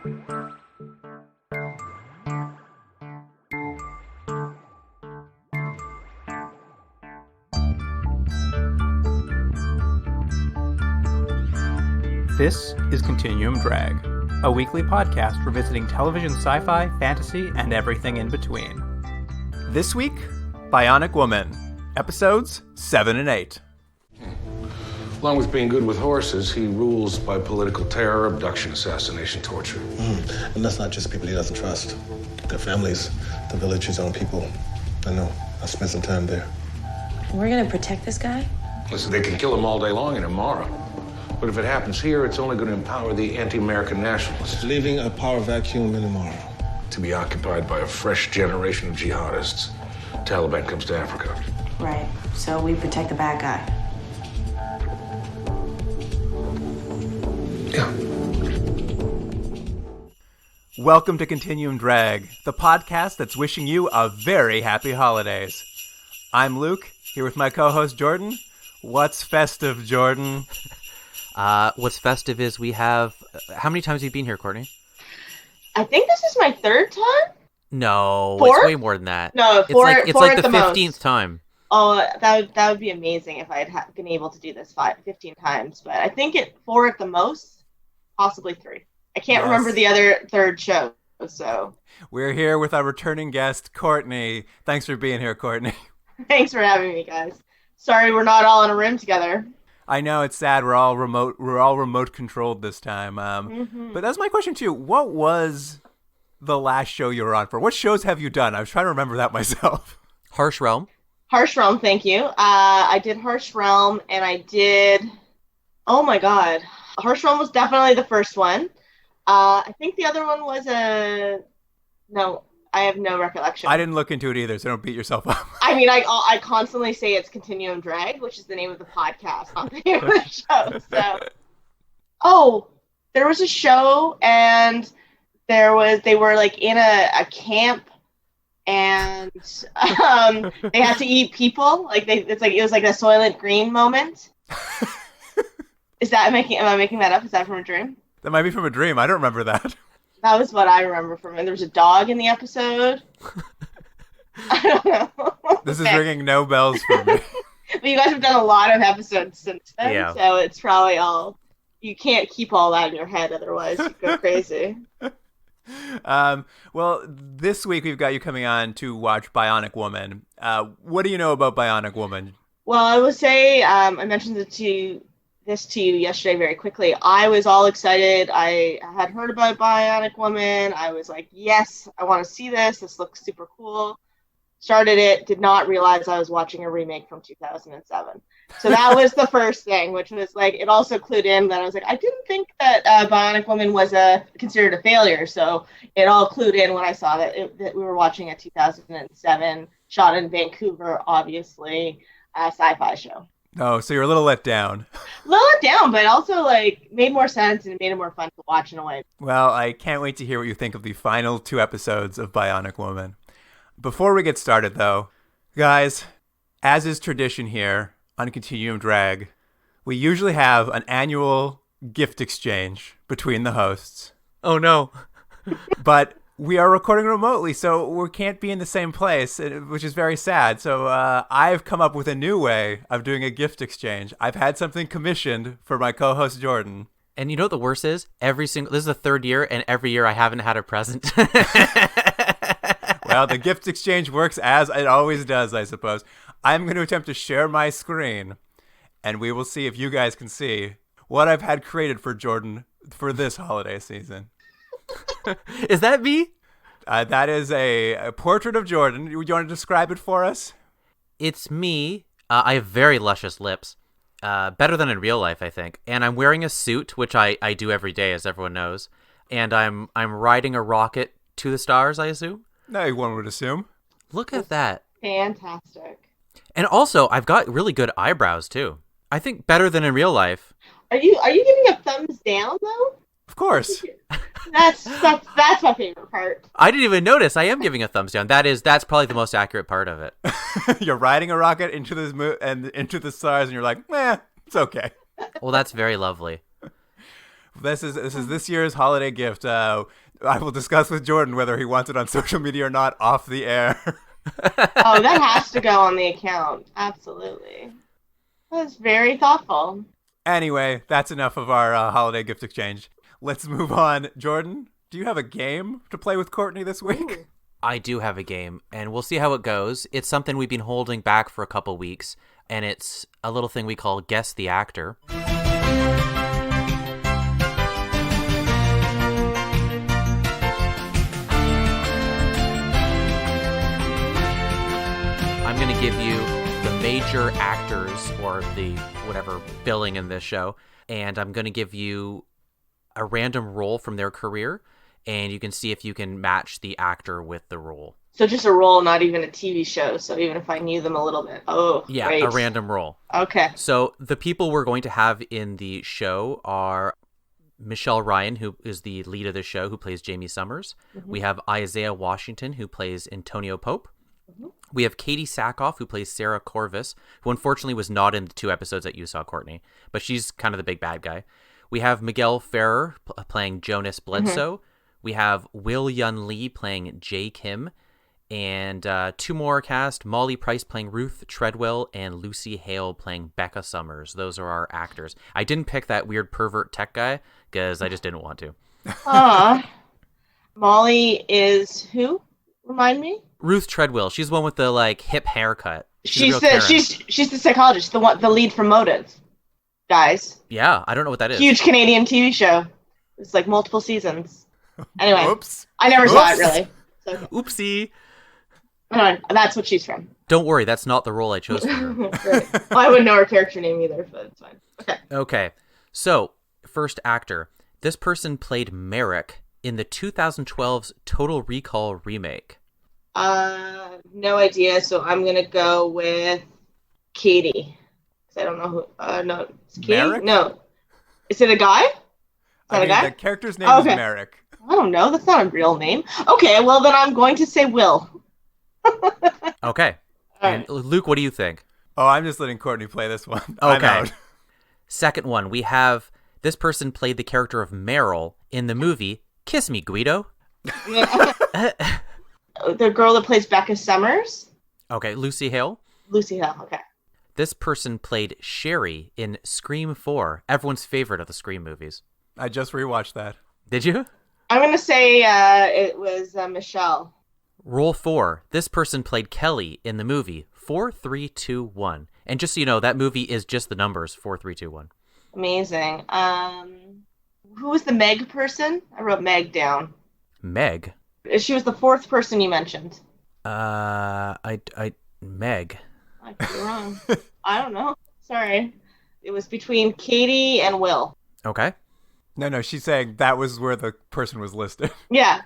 This is Continuum Drag, a weekly podcast revisiting television sci-fi, fantasy, and everything in between. This week, Bionic Woman, episodes 7 and 8. Along with being good with horses, he rules by political terror, abduction, assassination, torture. And that's not just people he doesn't trust. Their families, the village, his own people. I know. I spent some time there. We're gonna protect this guy? Listen, they can kill him all day long in Amara. But if it happens here, it's only going to empower the anti-American nationalists. Leaving a power vacuum in Amara. To be occupied by a fresh generation of jihadists. Taliban comes to Africa. Right. So we protect the bad guy. Yeah. Welcome to Continuum Drag, the podcast that's wishing you a very happy holidays. I'm Luke, here with my co-host Jordan. What's festive, Jordan? What's festive is we have... How many times have you been here, Courtney? I think this is my third time? No, Fourth? It's way more than that. No, it's four like the 15th most. time. Oh, that would be amazing if I had been able to do this 15 times. But I think 4 at the most, possibly 3. I can't remember the other third show, so... We're here with our returning guest, Courtney. Thanks for being here, Courtney. Thanks for having me, guys. Sorry we're not all in a room together. I know it's sad. We're all remote controlled this time. But that's my question too. What was the last show you were on for? What shows have you done? I was trying to remember that myself. Harsh Realm. Harsh Realm, thank you. I did Harsh Realm, and I did... Oh my god. Harsh Realm was definitely the first one. I think the other one was No, I have no recollection. I didn't look into it either, so don't beat yourself up. I mean, I constantly say it's Continuum Drag, which is the name of the podcast, not the name of the show. So, there was a show, and they were like in a camp, and they had to eat people. It was like a Soylent Green moment. Am I making that up? Is that from a dream? That might be from a dream. I don't remember that. That was what I remember from it. There was a dog in the episode. I don't know. This is ringing no bells for me. But you guys have done a lot of episodes since then, so it's probably all... You can't keep all that in your head, otherwise you go crazy. Well, this week we've got you coming on to watch Bionic Woman. What do you know about Bionic Woman? Well, I would say, I mentioned this to you yesterday very quickly. I was all excited. I had heard about Bionic Woman. I was like, yes, I want to see this. This looks super cool. Started it, did not realize I was watching a remake from 2007. So that was the first thing, which was like, it also clued in that I was like, I didn't think that Bionic Woman was considered a failure. So it all clued in when I saw that we were watching a 2007, shot in Vancouver, obviously, sci-fi show. Oh, so you're a little let down. A little let down, but also like made more sense and made it more fun to watch in a way. Well, I can't wait to hear what you think of the final 2 episodes of Bionic Woman. Before we get started, though, guys, as is tradition here on Continuum Drag, we usually have an annual gift exchange between the hosts. Oh, no. But we are recording remotely, so we can't be in the same place, which is very sad. So I've come up with a new way of doing a gift exchange. I've had something commissioned for my co-host Jordan. And you know what the worst is? This is the 3rd year, and every year I haven't had a present. Well, the gift exchange works as it always does, I suppose. I'm going to attempt to share my screen, and we will see if you guys can see what I've had created for Jordan for this holiday season. Is that me? That is a portrait of Jordan. You want to describe it for us? It's me. I have very luscious lips. Better than in real life, I think. And I'm wearing a suit, which I do every day, as everyone knows. And I'm riding a rocket to the stars, I assume. No, one would assume. Look at that. Fantastic. And also, I've got really good eyebrows, too. I think better than in real life. Are you giving a thumbs down, though? Of course. That's my favorite part. I didn't even notice. I am giving a thumbs down. That's probably the most accurate part of it. You're riding a rocket into the stars, and you're like, it's okay. Well, that's very lovely. This is this year's holiday gift. I will discuss with Jordan whether he wants it on social media or not off the air. Oh, that has to go on the account. Absolutely. That's very thoughtful. Anyway, that's enough of our holiday gift exchange. Let's move on. Jordan, do you have a game to play with Courtney this week? Ooh. I do have a game, and we'll see how it goes. It's something we've been holding back for a couple weeks, and it's a little thing we call Guess the Actor. I'm going to give you the major actors or the whatever billing in this show, and I'm going to give you a random role from their career, and you can see if you can match the actor with the role. So just a role, not even a TV show. So even if I knew them a little bit. Oh, yeah, great. A random role. Okay. So the people we're going to have in the show are Michelle Ryan, who is the lead of the show, who plays Jamie Summers. Mm-hmm. We have Isaiah Washington, who plays Antonio Pope. Mm-hmm. We have Katie Sackhoff, who plays Sarah Corvus, who unfortunately was not in the 2 episodes that you saw, Courtney, but she's kind of the big bad guy. We have Miguel Ferrer playing Jonas Bledsoe. Mm-hmm. We have Will Yun Lee playing Jay Kim. And 2 more cast, Molly Price playing Ruth Treadwell and Lucy Hale playing Becca Summers. Those are our actors. I didn't pick that weird pervert tech guy because I just didn't want to. Molly is who? Remind me? Ruth Treadwell. She's the one with the hip haircut. She's the psychologist, the lead from Motive. Guys. Yeah, I don't know what that is. Huge Canadian TV show. It's like multiple seasons. Anyway, Oops. I never saw it really. So, okay. Oopsie. Anyway, that's what she's from. Don't worry, that's not the role I chose for her. Right. Well, I wouldn't know her character name either, but it's fine. Okay. Okay. So, first actor. This person played Merrick in the 2012's Total Recall remake. No idea, so I'm going to go with Katie. I don't know who. No, it's Katie? Merrick? No. Is it a guy? A guy? The character's name is Merrick. I don't know. That's not a real name. Okay, well, then I'm going to say Will. Okay. Right. And Luke, what do you think? Oh, I'm just letting Courtney play this one. Okay. I'm out. Second one, we have this person played the character of Meryl in the movie Kiss Me, Guido. The girl that plays Becca Summers? Okay, Lucy Hale. Lucy Hale, okay. This person played Sherry in Scream 4, everyone's favorite of the Scream movies. I just rewatched that. Did you? I'm going to say it was Michelle. Role 4. This person played Kelly in the movie 4321. And just so you know, that movie is just the numbers 4321. Amazing. Who was the Meg person? I wrote Meg down. Meg? She was the 4th person you mentioned. Meg. I could be wrong. I don't know. Sorry. It was between Katie and Will. Okay. No, she's saying that was where the person was listed. Yeah.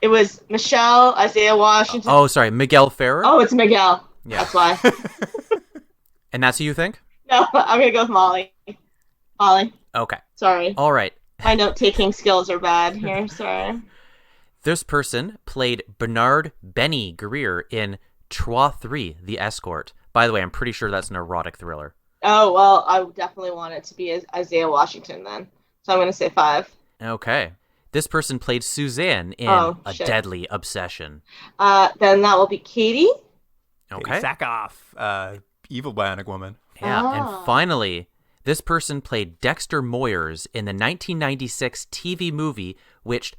It was Michelle, Isaiah Washington. Oh, sorry. Miguel Ferrer? Oh, it's Miguel. Yeah. That's why. And that's who you think? No, I'm going to go with Molly. Molly. Okay. Sorry. All right. My note-taking skills are bad here. Sorry. This person played Bernard Benny Greer in Trois 3, The Escort. By the way, I'm pretty sure that's an erotic thriller. Oh, well, I definitely want it to be Isaiah Washington then. So I'm going to say 5. Okay. This person played Suzanne in A Deadly Obsession. Then that will be Katie. Okay. Katie Sackhoff, evil Bionic Woman. Yeah, and finally, this person played Dexter Moyers in the 1996 TV movie, which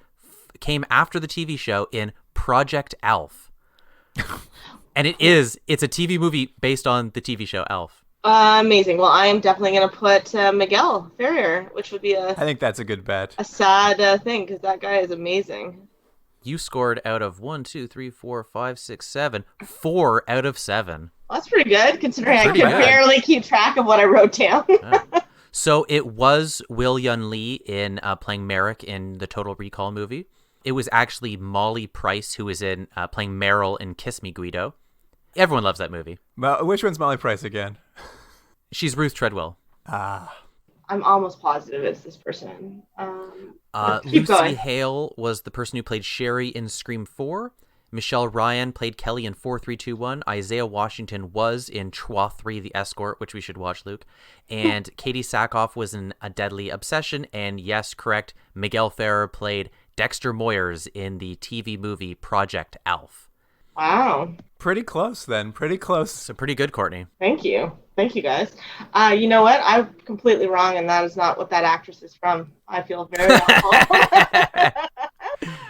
came after the TV show in Project Alf. And it's a TV movie based on the TV show Alf. Amazing. Well, I am definitely going to put Miguel Ferrer, which would be I think that's a good bet. A sad thing, because that guy is amazing. You scored out of 1, 2, 3, 4, 5, 6, 7. 4 out of 7. Well, that's pretty good, considering I could barely keep track of what I wrote down. So it was Will Yun Lee in playing Merrick in the Total Recall movie. It was actually Molly Price who was in playing Meryl in Kiss Me, Guido. Everyone loves that movie. Well, which one's Molly Price again? She's Ruth Treadwell. I'm almost positive it's this person. Lucy Hale was the person who played Sherry in Scream 4. Michelle Ryan played Kelly in 4321. Isaiah Washington was in Trois 3, The Escort, which we should watch, Luke. And Katie Sackhoff was in A Deadly Obsession. And yes, correct, Miguel Ferrer played Dexter Moyers in the TV movie Project Alf. Wow. Pretty close then. Pretty close. So pretty good, Courtney. Thank you. Thank you, guys. You know what? I'm completely wrong, and that is not what that actress is from. I feel very awful.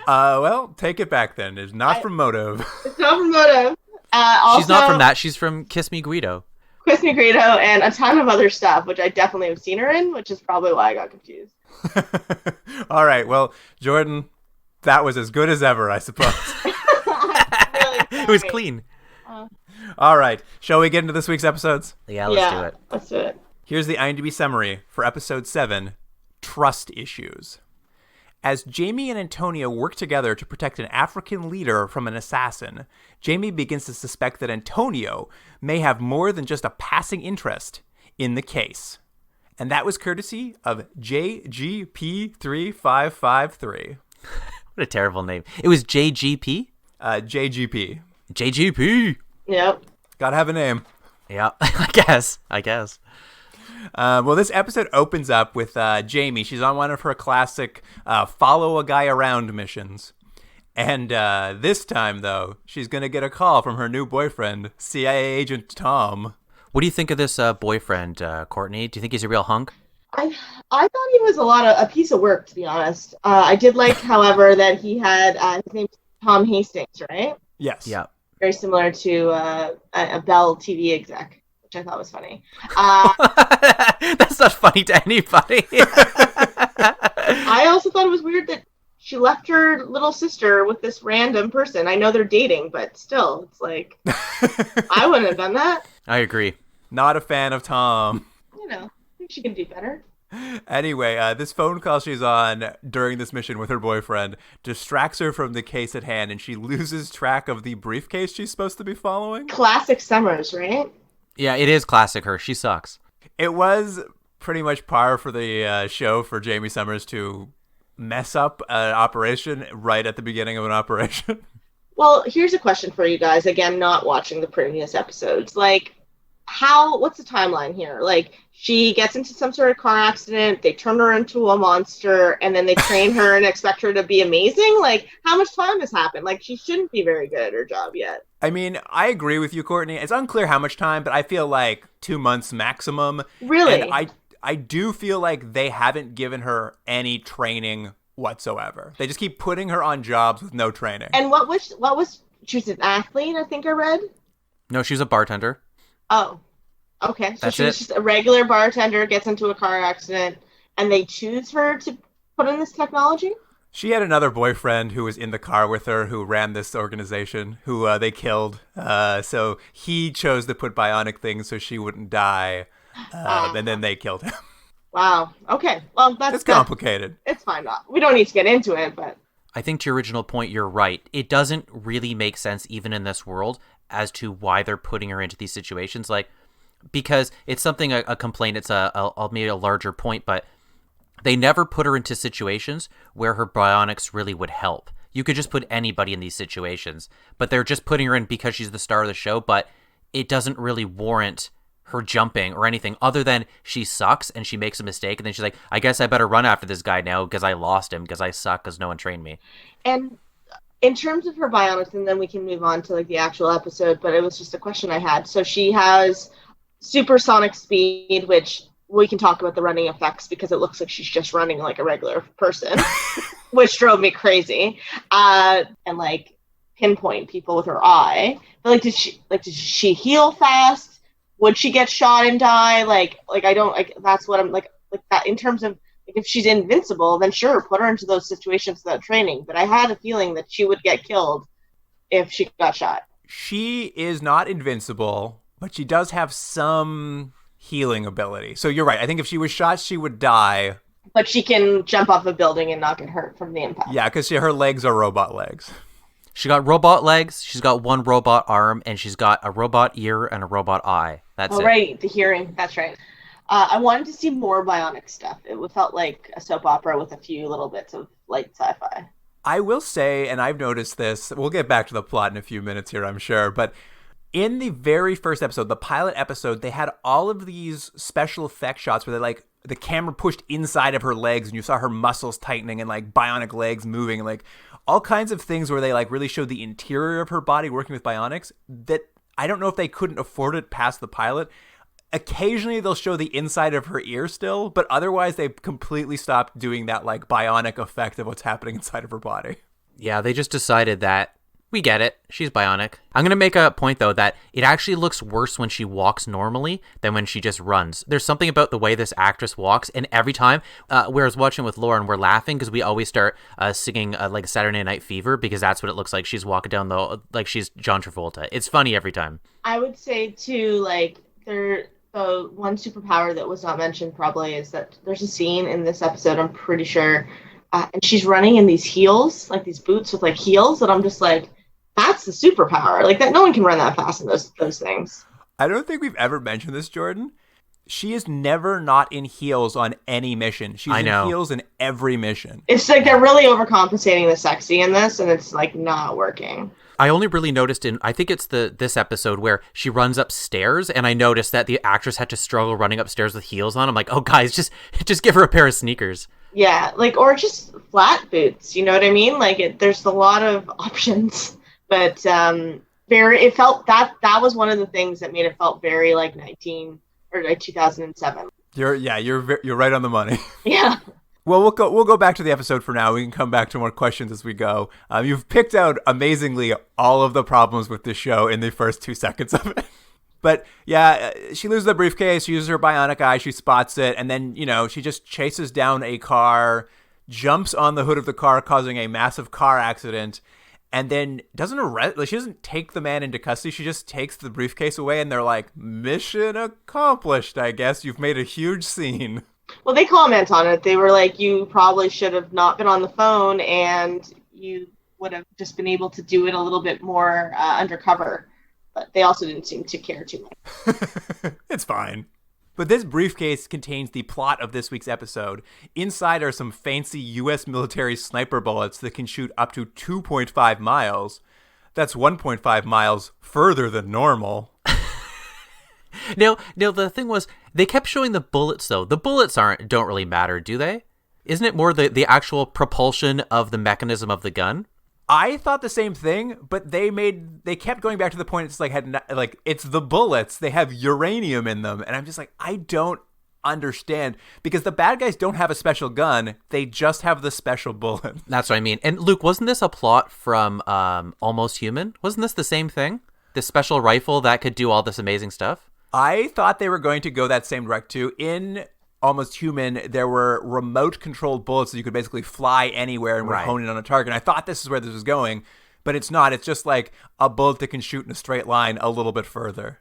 Well, take it back then. It's not from Motive. It's not from Motive. Also, She's not from that. She's from Kiss Me Guido. Kiss Me Guido and a ton of other stuff, which I definitely have seen her in, which is probably why I got confused. All right. Well, Jordan, that was as good as ever, I suppose. It was clean. All right. Shall we get into this week's episodes? Yeah, let's do it. Let's do it. Here's the IMDb summary for episode 7, Trust Issues. As Jamie and Antonio work together to protect an African leader from an assassin, Jamie begins to suspect that Antonio may have more than just a passing interest in the case. And that was courtesy of JGP3553. What a terrible name. It was JGP? JGP. JGP. Yep. Gotta have a name. Yeah, I guess. Well, this episode opens up with Jamie. She's on one of her classic follow a guy around missions. And this time, though, she's going to get a call from her new boyfriend, CIA agent Tom. What do you think of this boyfriend, Courtney? Do you think he's a real hunk? I thought he was a piece of work, to be honest. I did like, however, that he had, his name's Tom Hastings, right? Yes. Yeah. Very similar to a Bell TV exec, which I thought was funny. That's not funny to anybody. I also thought it was weird that she left her little sister with this random person. I know they're dating, but still, it's like, I wouldn't have done that. I agree. Not a fan of Tom. You know, I think she can do better. Anyway, this phone call she's on during this mission with her boyfriend distracts her from the case at hand, and she loses track of the briefcase she's supposed to be following. Classic Summers, right? Yeah, it is classic her. She sucks. It was pretty much par for the show for Jamie Summers to mess up an operation right at the beginning of an operation. Well, here's a question for you guys. Again, not watching the previous episodes. Like, what's the timeline here? Like, she gets into some sort of car accident, they turn her into a monster, and then they train her and expect her to be amazing? Like, how much time has happened? Like, she shouldn't be very good at her job yet. I mean, I agree with you, Courtney. It's unclear how much time, but I feel like 2 months maximum. Really? And I do feel like they haven't given her any training whatsoever. They just keep putting her on jobs with no training. And what was she was an athlete, I think I read? No, she's a bartender. Oh. Okay. So That's she was it. just a regular bartender, gets into a car accident, and they choose her to put in this technology? She had another boyfriend who was in the car with her who ran this organization, who they killed. So he chose to put bionic things so she wouldn't die, and then they killed him. Wow. Okay. Well, It's complicated. It's fine. We don't need to get into it, but... I think to your original point, you're right. It doesn't really make sense, even in this world, as to why they're putting her into these situations. Like, because it's something, a complaint, it's maybe a larger point, but they never put her into situations where her bionics really would help. You could just put anybody in these situations, but they're just putting her in because she's the star of the show, but it doesn't really warrant her jumping or anything other than she sucks and she makes a mistake and then she's like, I guess I better run after this guy now because I lost him because I suck because no one trained me. And in terms of her bionics, and then we can move on to like the actual episode, but it was just a question I had. So she has supersonic speed, which we can talk about the running effects because it looks like she's just running like a regular person, which drove me crazy. And like pinpoint people with her eye. But like, did she heal fast? Would she get shot and die? Like I don't like. That's what I'm like that in terms of like if she's invincible, then sure, put her into those situations without training. But I had a feeling that she would get killed if she got shot. She is not invincible, but she does have some healing ability. So you're right. I think if she was shot, she would die. But she can jump off a building and not get hurt from the impact. Yeah, because her legs are robot legs. She got robot legs, she's got one robot arm, and she's got a robot ear and a robot eye. That's it. Right, the hearing. That's right. I wanted to see more bionic stuff. It felt like a soap opera with a few little bits of light sci-fi. I will say, and I've noticed this, we'll get back to the plot in a few minutes here, I'm sure, but in the very first episode, the pilot episode, they had all of these special effect shots where they like the camera pushed inside of her legs and you saw her muscles tightening and like bionic legs moving and like all kinds of things where they like really showed the interior of her body working with bionics that I don't know if they couldn't afford it past the pilot. Occasionally they'll show the inside of her ear still, but otherwise they've completely stopped doing that like bionic effect of what's happening inside of her body. Yeah, they just decided that we get it. She's bionic. I'm going to make a point, though, that it actually looks worse when she walks normally than when she just runs. There's something about the way this actress walks, and every time, whereas watching with Lauren, we're laughing because we always start singing like Saturday Night Fever because that's what it looks like. She's walking down like she's John Travolta. It's funny every time. I would say, too, like, the one superpower that was not mentioned probably is that there's a scene in this episode, I'm pretty sure, and she's running in these heels, like these boots with like heels, and I'm just like, that's the superpower. Like that, no one can run that fast in those things. I don't think we've ever mentioned this, Jordan. She is never not in heels on any mission. She's in heels in every mission. It's like they're really overcompensating the sexy in this, and it's like not working. I only really noticed I think it's this episode where she runs upstairs, and I noticed that the actress had to struggle running upstairs with heels on. I'm like, oh guys, just give her a pair of sneakers. Yeah, like or just flat boots. You know what I mean? Like there's a lot of options. But it felt that was one of the things that made it felt very like 2007. You're right on the money. Yeah. Well, we'll go back to the episode for now. We can come back to more questions as we go. You've picked out amazingly all of the problems with this show in the first 2 seconds of it. But yeah, she loses the briefcase. She uses her bionic eye. She spots it, and then she just chases down a car, jumps on the hood of the car, causing a massive car accident. And then she doesn't take the man into custody. She just takes the briefcase away, and they're like, mission accomplished, I guess. You've made a huge scene. Well, they comment on it. They were like, you probably should have not been on the phone, and you would have just been able to do it a little bit more undercover. But they also didn't seem to care too much. It's fine. But this briefcase contains the plot of this week's episode. Inside are some fancy U.S. military sniper bullets that can shoot up to 2.5 miles. That's 1.5 miles further than normal. No, the thing was, they kept showing the bullets, though. The bullets don't really matter, do they? Isn't it more the actual propulsion of the mechanism of the gun? I thought the same thing, but they kept going back to the point. It's like it's the bullets. They have uranium in them, and I'm just like, I don't understand because the bad guys don't have a special gun. They just have the special bullet. That's what I mean. And Luke, wasn't this a plot from Almost Human? Wasn't this the same thing? This special rifle that could do all this amazing stuff? I thought they were going to go that same direct too. In Almost Human, there were remote controlled bullets that you could basically fly anywhere and would hone in on a target. And I thought this is where this was going, but it's not. It's just like a bullet that can shoot in a straight line a little bit further.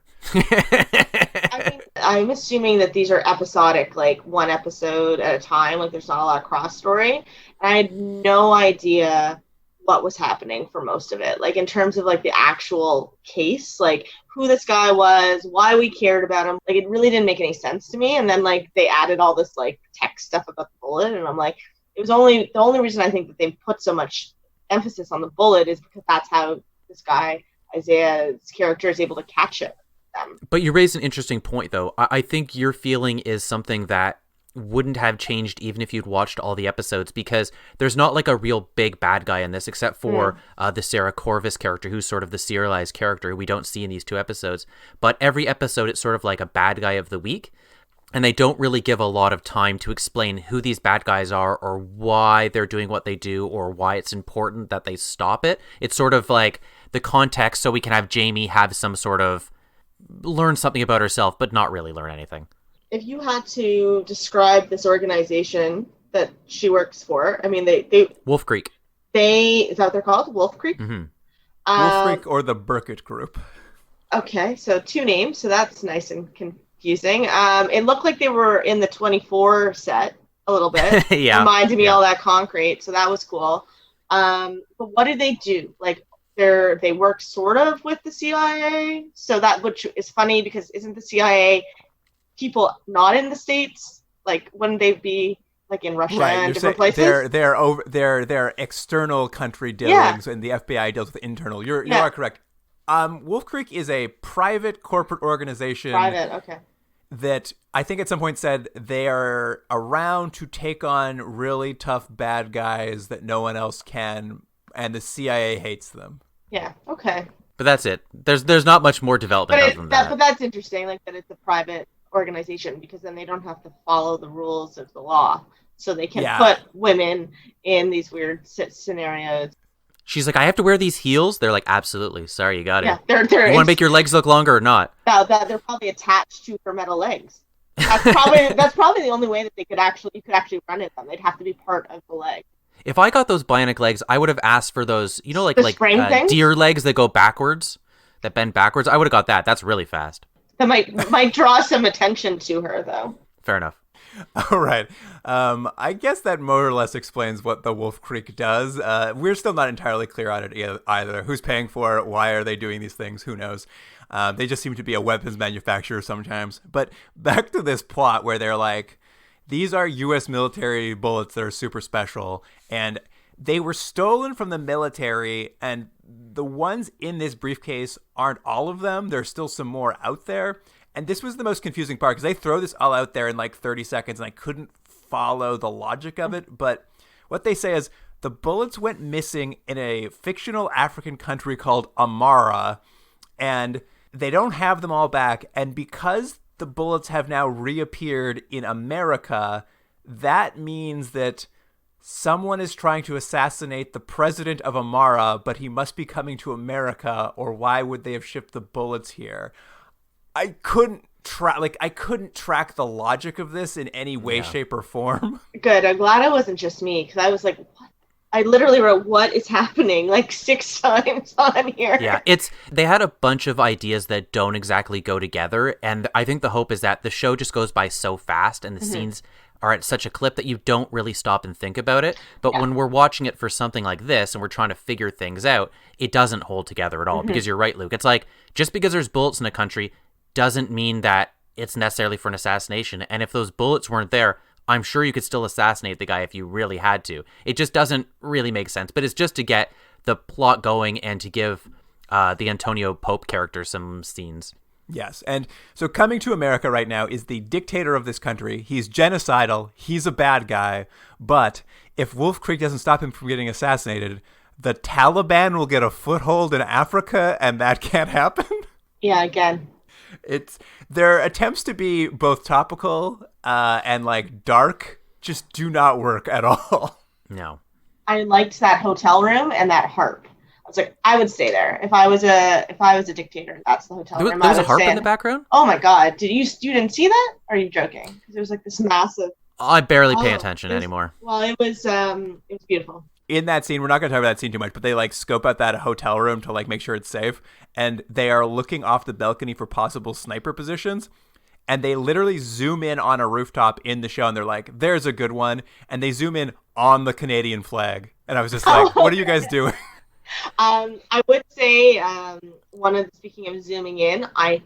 I'm assuming that these are episodic, like one episode at a time. Like there's not a lot of cross story. And I had no idea what was happening for most of it. Like in terms of like the actual case, like who this guy was, why we cared about him. Like it really didn't make any sense to me. And then like they added all this like tech stuff about the bullet, and I'm like, the only reason I think that they put so much emphasis on the bullet is because that's how this guy Isaiah's character is able to catch it. But you raised an interesting point, though. I think your feeling is something that wouldn't have changed even if you'd watched all the episodes, because there's not like a real big bad guy in this except for the Sarah Corvus character, who's sort of the serialized character we don't see in these 2 episodes. But every episode it's sort of like a bad guy of the week, and they don't really give a lot of time to explain who these bad guys are or why they're doing what they do or why it's important that they stop it. It's sort of like the context so we can have Jamie have some sort of learn something about herself but not really learn anything. If you had to describe this organization that she works for, I mean, they Wolf Creek. Is that what they're called? Wolf Creek? Mm-hmm. Wolf Creek or the Burkett Group. Okay, so 2 names, so that's nice and confusing. It looked like they were in the 24 set a little bit. Yeah. Reminded me all that concrete, so that was cool. But what do they do? Like, they work sort of with the CIA, so that which is funny because isn't the CIA people not in the States? Like, wouldn't they be like in Russia Right, and you're different saying places. they're external country dealings, and the FBI deals with internal. You are correct. Wolf Creek is a private corporate organization. Private, okay. That I think at some point said they are around to take on really tough bad guys that no one else can, and the CIA hates them. Yeah, okay. But that's it. There's not much more development other than that. But that's interesting, like that it's a private organization, because then they don't have to follow the rules of the law, so they can put women in these weird scenarios. She's like, I have to wear these heels? They're like, absolutely. Sorry, you got it. Yeah, you want to make your legs look longer or not? They're probably attached to her metal legs. That's probably the only way that you could actually run at them. They'd have to be part of the leg. If I got those bionic legs, I would have asked for those, like deer legs that go backwards, that bend backwards. I would have got that. That's really fast. That might draw some attention to her, though. Fair enough. All right. I guess that more or less explains what the Wolf Creek does. We're still not entirely clear on it either. Who's paying for it? Why are they doing these things? Who knows? They just seem to be a weapons manufacturer sometimes. But back to this plot where they're like, these are U.S. military bullets that are super special, and they were stolen from the military, and the ones in this briefcase aren't all of them. There's still some more out there. And this was the most confusing part, because they throw this all out there in like 30 seconds, and I couldn't follow the logic of it. But what they say is the bullets went missing in a fictional African country called Amara, and they don't have them all back. And because the bullets have now reappeared in America, that means that someone is trying to assassinate the president of Amara, but he must be coming to America, or why would they have shipped the bullets here? I couldn't track the logic of this in any way, shape, or form. Good. I'm glad it wasn't just me, because I was like, what? I literally wrote, what is happening, like 6 times on here. Yeah, they had a bunch of ideas that don't exactly go together, and I think the hope is that the show just goes by so fast, and the scenes are at such a clip that you don't really stop and think about it. But when we're watching it for something like this, and we're trying to figure things out, it doesn't hold together at all, because you're right, Luke. It's like, just because there's bullets in a country doesn't mean that it's necessarily for an assassination. And if those bullets weren't there, I'm sure you could still assassinate the guy if you really had to. It just doesn't really make sense. But it's just to get the plot going and to give the Antonio Pope character some scenes. Yes. And so coming to America right now is the dictator of this country. He's genocidal. He's a bad guy. But if Wolf Creek doesn't stop him from getting assassinated, the Taliban will get a foothold in Africa, and that can't happen. Yeah, again. It's their attempts to be both topical and like dark just do not work at all. No. I liked that hotel room and that harp. I was like, I would stay there if I was a dictator. And that's the hotel room. There was a harp in the background? Oh my god! You didn't see that? Or are you joking? Because it was like this massive. I barely pay attention anymore. Well, it was beautiful. In that scene, we're not going to talk about that scene too much, but they like scope out that hotel room to like make sure it's safe, and they are looking off the balcony for possible sniper positions, and they literally zoom in on a rooftop in the show, and they're like, there's a good one, and they zoom in on the Canadian flag, and I was just like, what are you guys doing? I would say speaking of zooming in, I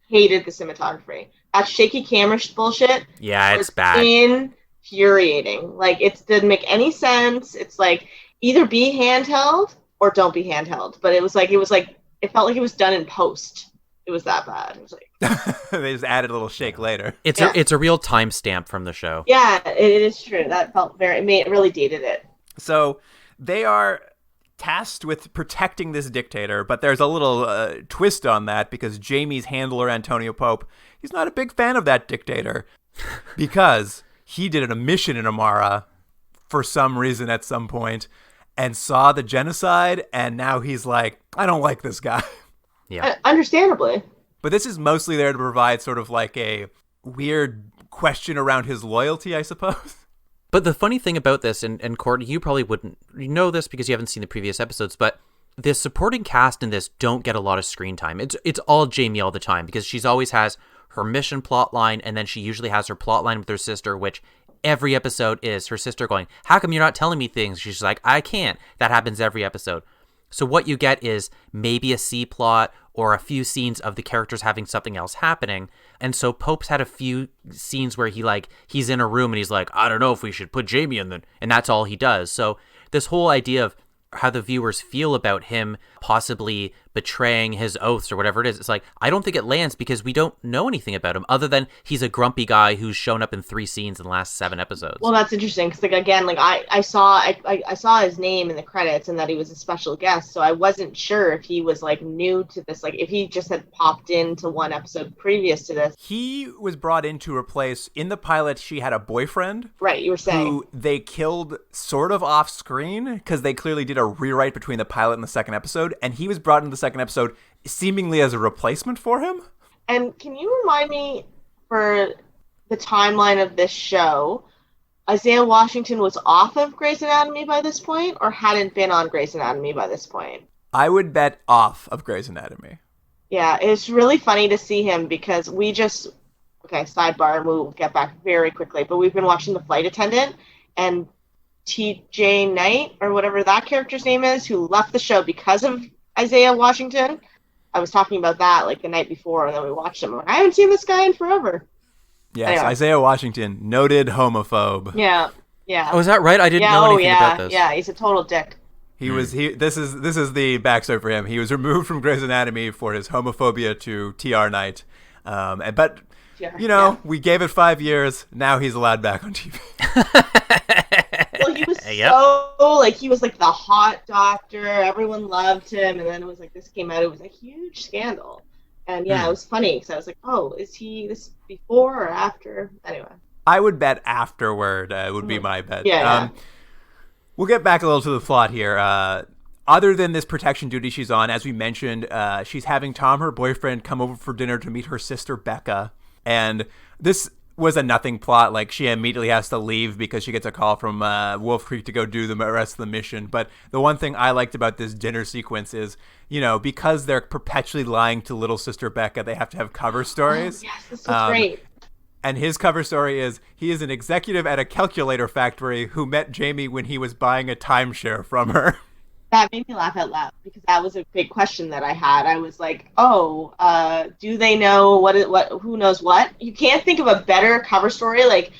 hated the cinematography. That shaky camera bullshit. Yeah, it's bad. Infuriating. Like, it didn't make any sense. It's like, either be handheld or don't be handheld. But it felt like it was done in post. It was that bad. It was like they just added a little shake later. It's a real timestamp from the show. Yeah, it is true. That felt it really dated it. So they are tasked with protecting this dictator, but there's a little twist on that, because Jamie's handler, Antonio Pope, he's not a big fan of that dictator because he did a mission in Amara for some reason at some point and saw the genocide, and now he's like, I don't like this guy. Yeah. Understandably. But this is mostly there to provide sort of like a weird question around his loyalty, I suppose. But the funny thing about this, and Courtney, you probably wouldn't know this because you haven't seen the previous episodes, but the supporting cast in this don't get a lot of screen time. It's all Jamie all the time, because she's always has her mission plot line, and then she usually has her plot line with her sister, which every episode is her sister going, how come you're not telling me things? She's like, I can't. That happens every episode. So what you get is maybe a C plot or a few scenes of the characters having something else happening. And so Pope's had a few scenes where he's in a room and he's like, I don't know if we should put Jamie in there. And that's all he does. So this whole idea of how the viewers feel about him possibly betraying his oaths or whatever it is, it's like, I don't think it lands because we don't know anything about him other than he's a grumpy guy who's shown up in 3 scenes in the last 7 episodes. Well, that's interesting because, like, again, like I saw his name in the credits and that he was a special guest, so I wasn't sure if he was like new to this, like if he just had popped into one episode previous to this. He was brought in to replace, in the pilot, she had a boyfriend. Right, you were saying. Who they killed sort of off screen because they clearly did a rewrite between the pilot and the second episode, and he was brought into the second episode seemingly as a replacement for him. And can you remind me, for the timeline of this show, Isaiah Washington was off of Grey's Anatomy by this point or hadn't been on Grey's Anatomy by this point? I would bet off of Grey's Anatomy. Yeah, it's really funny to see him because okay, sidebar, we'll get back very quickly, but we've been watching The Flight Attendant, and T.J. Knight, or whatever that character's name is, who left the show because of Isaiah Washington. I was talking about that like the night before, and then we watched him. I'm like, I haven't seen this guy in forever. Yes, anyway. Isaiah Washington, noted homophobe. Yeah. Oh, is that right? I didn't know anything about this. Yeah, he's a total dick. This is the backstory for him. He was removed from Grey's Anatomy for his homophobia to T.R. Knight. We gave it 5 years. Now he's allowed back on TV. Well, he was he was like the hot doctor. Everyone loved him, and then it was like this came out. It was a huge scandal, and it was funny because I was like, "Oh, is he this before or after?" Anyway, I would bet afterward would be my bet. Yeah. We'll get back a little to the plot here. Other than this protection duty she's on, as we mentioned, she's having Tom, her boyfriend, come over for dinner to meet her sister Becca, and this was a nothing plot. Like, she immediately has to leave because she gets a call from Wolf Creek to go do the rest of the mission. But the one thing I liked about this dinner sequence is, because they're perpetually lying to little sister Becca, they have to have cover stories. Oh, yes, this was great. And his cover story is, he is an executive at a calculator factory who met Jamie when he was buying a timeshare from her. That made me laugh out loud because that was a big question that I had. I was like, do they know who knows what? You can't think of a better cover story like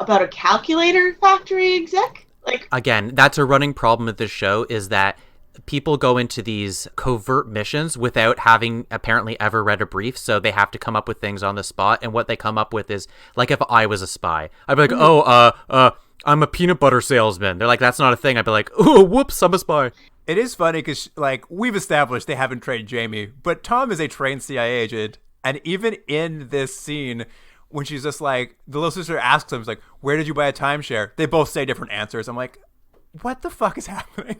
about a calculator factory exec? Like, again, that's a running problem with this show, is that people go into these covert missions without having apparently ever read a brief, so they have to come up with things on the spot, and what they come up with is, like, if I was a spy, I'd be like, I'm a peanut butter salesman. They're like, that's not a thing. I'd be like, oh, whoops, I'm a spy. It is funny because, like, we've established they haven't trained Jamie, but Tom is a trained CIA agent, and even in this scene, when she's just like, the little sister asks him, like, where did you buy a timeshare? They both say different answers. I'm like, what the fuck is happening?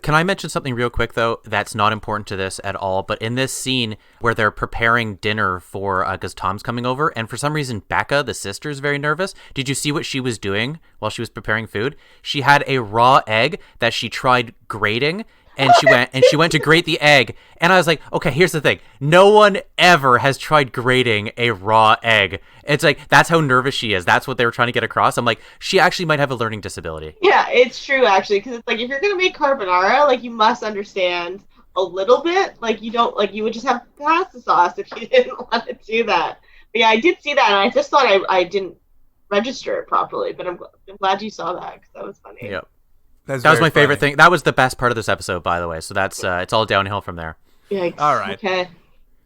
Can I mention something real quick, though, that's not important to this at all? But in this scene where they're preparing dinner for, because Tom's coming over, and for some reason, Becca, the sister, is very nervous. Did you see what she was doing while she was preparing food? She had a raw egg that she tried grating, and she went to grate the egg. And I was like, okay, here's the thing. No one ever has tried grating a raw egg. It's like, that's how nervous she is. That's what they were trying to get across. I'm like, she actually might have a learning disability. Yeah, it's true, actually, because it's like, if you're going to make carbonara, like, you must understand a little bit. Like, you don't, like, you would just have pasta sauce if you didn't want to do that. But yeah, I did see that, and I just thought I didn't register it properly, but I'm glad you saw that, because that was funny. Yep. That was my favorite thing. That was the best part of this episode, by the way. So that's it's all downhill from there. Yikes. All right. Okay.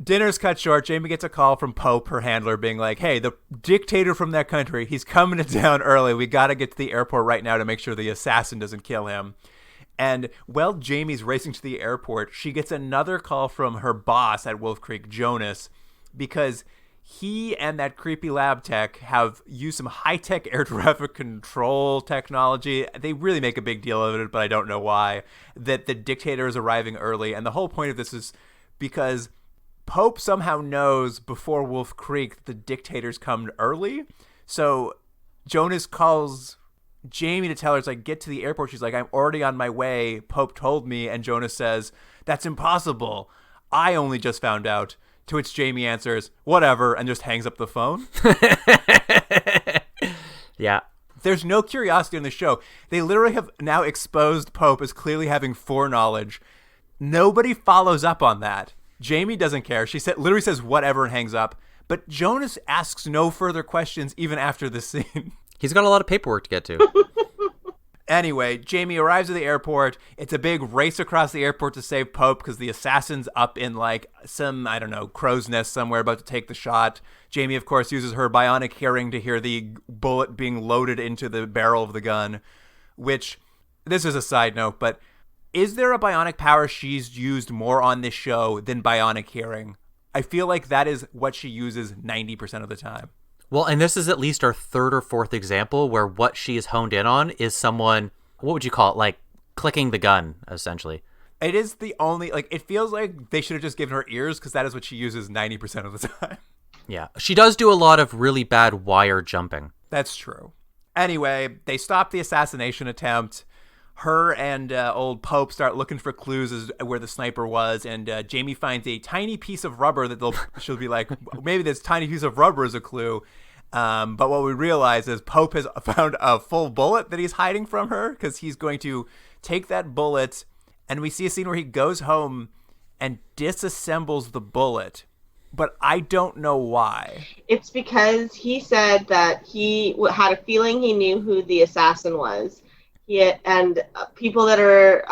Dinner's cut short. Jamie gets a call from Pope, her handler, being like, hey, the dictator from that country, he's coming to town early. We got to get to the airport right now to make sure the assassin doesn't kill him. And while Jamie's racing to the airport, she gets another call from her boss at Wolf Creek, Jonas, because he and that creepy lab tech have used some high-tech air traffic control technology. They really make a big deal of it, but I don't know why, that the dictator is arriving early. And the whole point of this is because Pope somehow knows before Wolf Creek that the dictator's come early. So Jonas calls Jamie to tell her, it's like, get to the airport. She's like, I'm already on my way. Pope told me. And Jonas says, that's impossible. I only just found out. To which Jamie answers, whatever, and just hangs up the phone. Yeah. There's no curiosity in the show. They literally have now exposed Pope as clearly having foreknowledge. Nobody follows up on that. Jamie doesn't care. She literally says whatever and hangs up. But Jonas asks no further questions even after this scene. He's got a lot of paperwork to get to. Anyway, Jamie arrives at the airport. It's a big race across the airport to save Pope because the assassin's up in like some, I don't know, crow's nest somewhere about to take the shot. Jamie, of course, uses her bionic hearing to hear the bullet being loaded into the barrel of the gun, which, this is a side note, but is there a bionic power she's used more on this show than bionic hearing? I feel like that is what she uses 90% of the time. Well, and this is at least our third or fourth example where what she is honed in on is someone, what would you call it, like clicking the gun, essentially. It is the only, like, it feels like they should have just given her ears because that is what she uses 90% of the time. Yeah. She does do a lot of really bad wire jumping. That's true. Anyway, they stop the assassination attempt. Her and old Pope start looking for clues as where the sniper was, and Jamie finds a tiny piece of rubber that she'll be like, maybe this tiny piece of rubber is a clue. But what we realize is Pope has found a full bullet that he's hiding from her because he's going to take that bullet, and we see a scene where he goes home and disassembles the bullet. But I don't know why. It's because he said that he had a feeling he knew who the assassin was. And people that are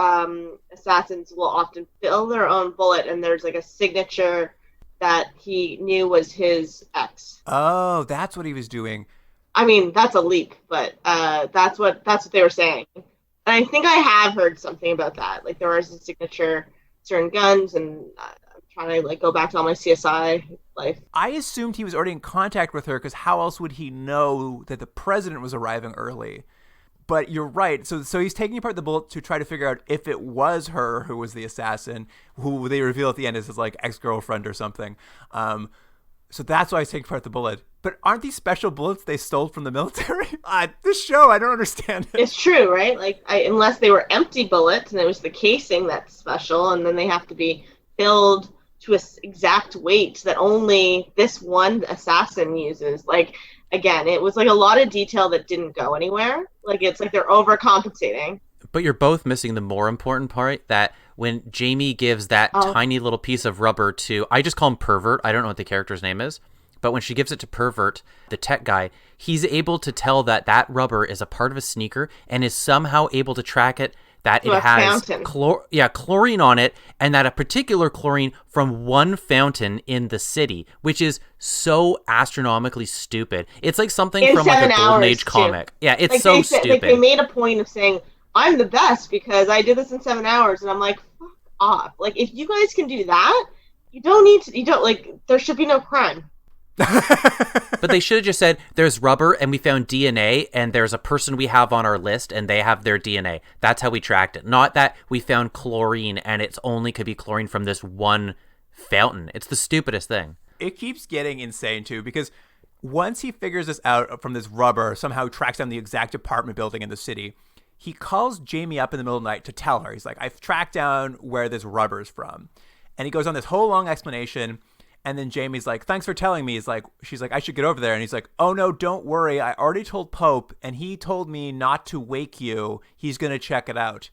assassins will often fill their own bullet, and there's like a signature that he knew was his ex. Oh, that's what he was doing. I mean, that's a leak, but that's what they were saying. And I think I have heard something about that. Like there is a signature, certain guns, and I'm trying to like go back to all my CSI life. I assumed he was already in contact with her because how else would he know that the president was arriving early? But you're right. So he's taking apart the bullet to try to figure out if it was her who was the assassin, who they reveal at the end is his like ex-girlfriend or something. So that's why he's taking apart the bullet. But aren't these special bullets they stole from the military? This show, I don't understand it. It's true, right? Like unless they were empty bullets and it was the casing that's special, and then they have to be filled to an exact weight that only this one assassin uses. Like, again, it was like a lot of detail that didn't go anywhere. Like, it's like they're overcompensating. But you're both missing the more important part, that when Jamie gives that tiny little piece of rubber to, I just call him Pervert. I don't know what the character's name is. But when she gives it to Pervert, the tech guy, he's able to tell that that rubber is a part of a sneaker and is somehow able to track it, that it has chlorine on it, and that a particular chlorine from one fountain in the city, which is so astronomically stupid. It's like something from like a Golden Age comic. Yeah, it's like so stupid. Like they made a point of saying, I'm the best because I did this in 7 hours, and I'm like, fuck off. Like, if you guys can do that, there should be no crime. But they should have just said, there's rubber and we found DNA and there's a person we have on our list and they have their DNA. That's how we tracked it. Not that we found chlorine and it's only could be chlorine from this one fountain. It's the stupidest thing. It keeps getting insane too, because once he figures this out from this rubber, somehow tracks down the exact apartment building in the city, he calls Jamie up in the middle of the night to tell her. He's like, I've tracked down where this rubber's from. And he goes on this whole long explanation. And then Jamie's like, thanks for telling me. She's like, I should get over there. And he's like, oh, no, don't worry. I already told Pope, and he told me not to wake you. He's going to check it out.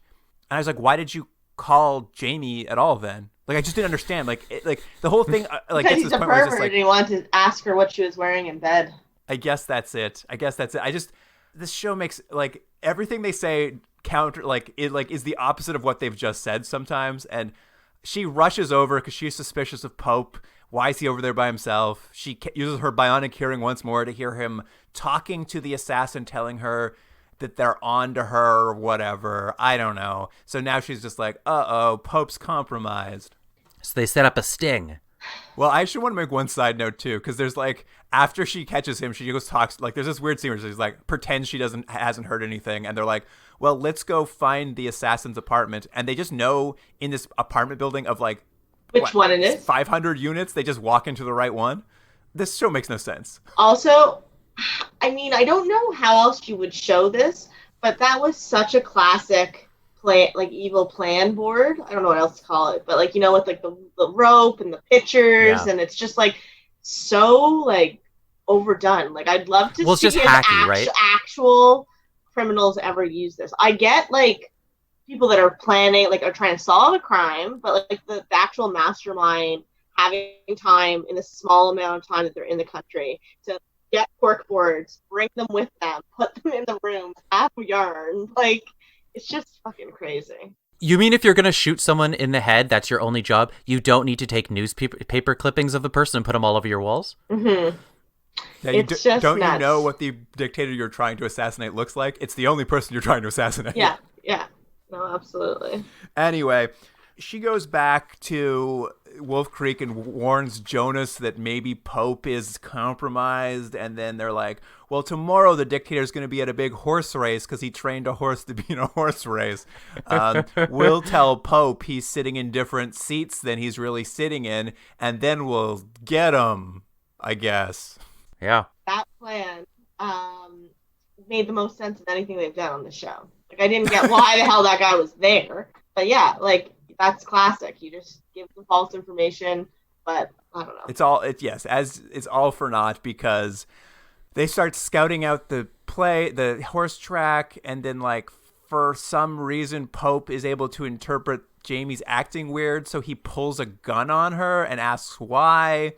And I was like, why did you call Jamie at all then? Like, I just didn't understand. Like the whole thing, like, because he's a pervert and he wanted to ask her what she was wearing in bed. I guess that's it. This show makes, like, everything they say counter, like, it like is the opposite of what they've just said sometimes. And she rushes over because she's suspicious of Pope. Why is he over there by himself? She uses her bionic hearing once more to hear him talking to the assassin, telling her that they're on to her or whatever. I don't know. So now she's just like, uh-oh, Pope's compromised. So they set up a sting. Well, I actually want to make one side note, too, because there's like, after she catches him, she goes talks, like, there's this weird scene where she's like, pretends she hasn't heard anything, and they're like, well, let's go find the assassin's apartment. And they just know in this apartment building of like, which one it is? 500 units. They just walk into the right one. This show makes no sense. Also, I mean, I don't know how else you would show this, but that was such a classic plan, like evil plan board. I don't know what else to call it, but like, you know, with like the rope and the pictures, and it's just like so like overdone. Like, I'd love to see just hacky, right? actual criminals ever use this. I get like people that are planning, like, are trying to solve a crime, but like the actual mastermind having time in a small amount of time that they're in the country to get cork boards, bring them with them, put them in the room, have yarn. Like, it's just fucking crazy. You mean if you're going to shoot someone in the head, that's your only job? You don't need to take newspaper clippings of the person and put them all over your walls? Mm-hmm. Yeah, It's just don't nuts. you know what the dictator you're trying to assassinate looks like? It's the only person you're trying to assassinate. Yeah. No, absolutely. Anyway, she goes back to Wolf Creek and warns Jonas that maybe Pope is compromised. And then they're like, well, tomorrow the dictator's going to be at a big horse race because he trained a horse to be in a horse race. We'll tell Pope he's sitting in different seats than he's really sitting in, and then we'll get him, I guess. Yeah. That plan made the most sense of anything they've done on the show. Like, I didn't get why the hell that guy was there. But yeah, like, that's classic. You just give them false information, but I don't know. It's all for naught, because they start scouting out the horse track, and then, like, for some reason Pope is able to interpret Jamie's acting weird, so he pulls a gun on her and asks why.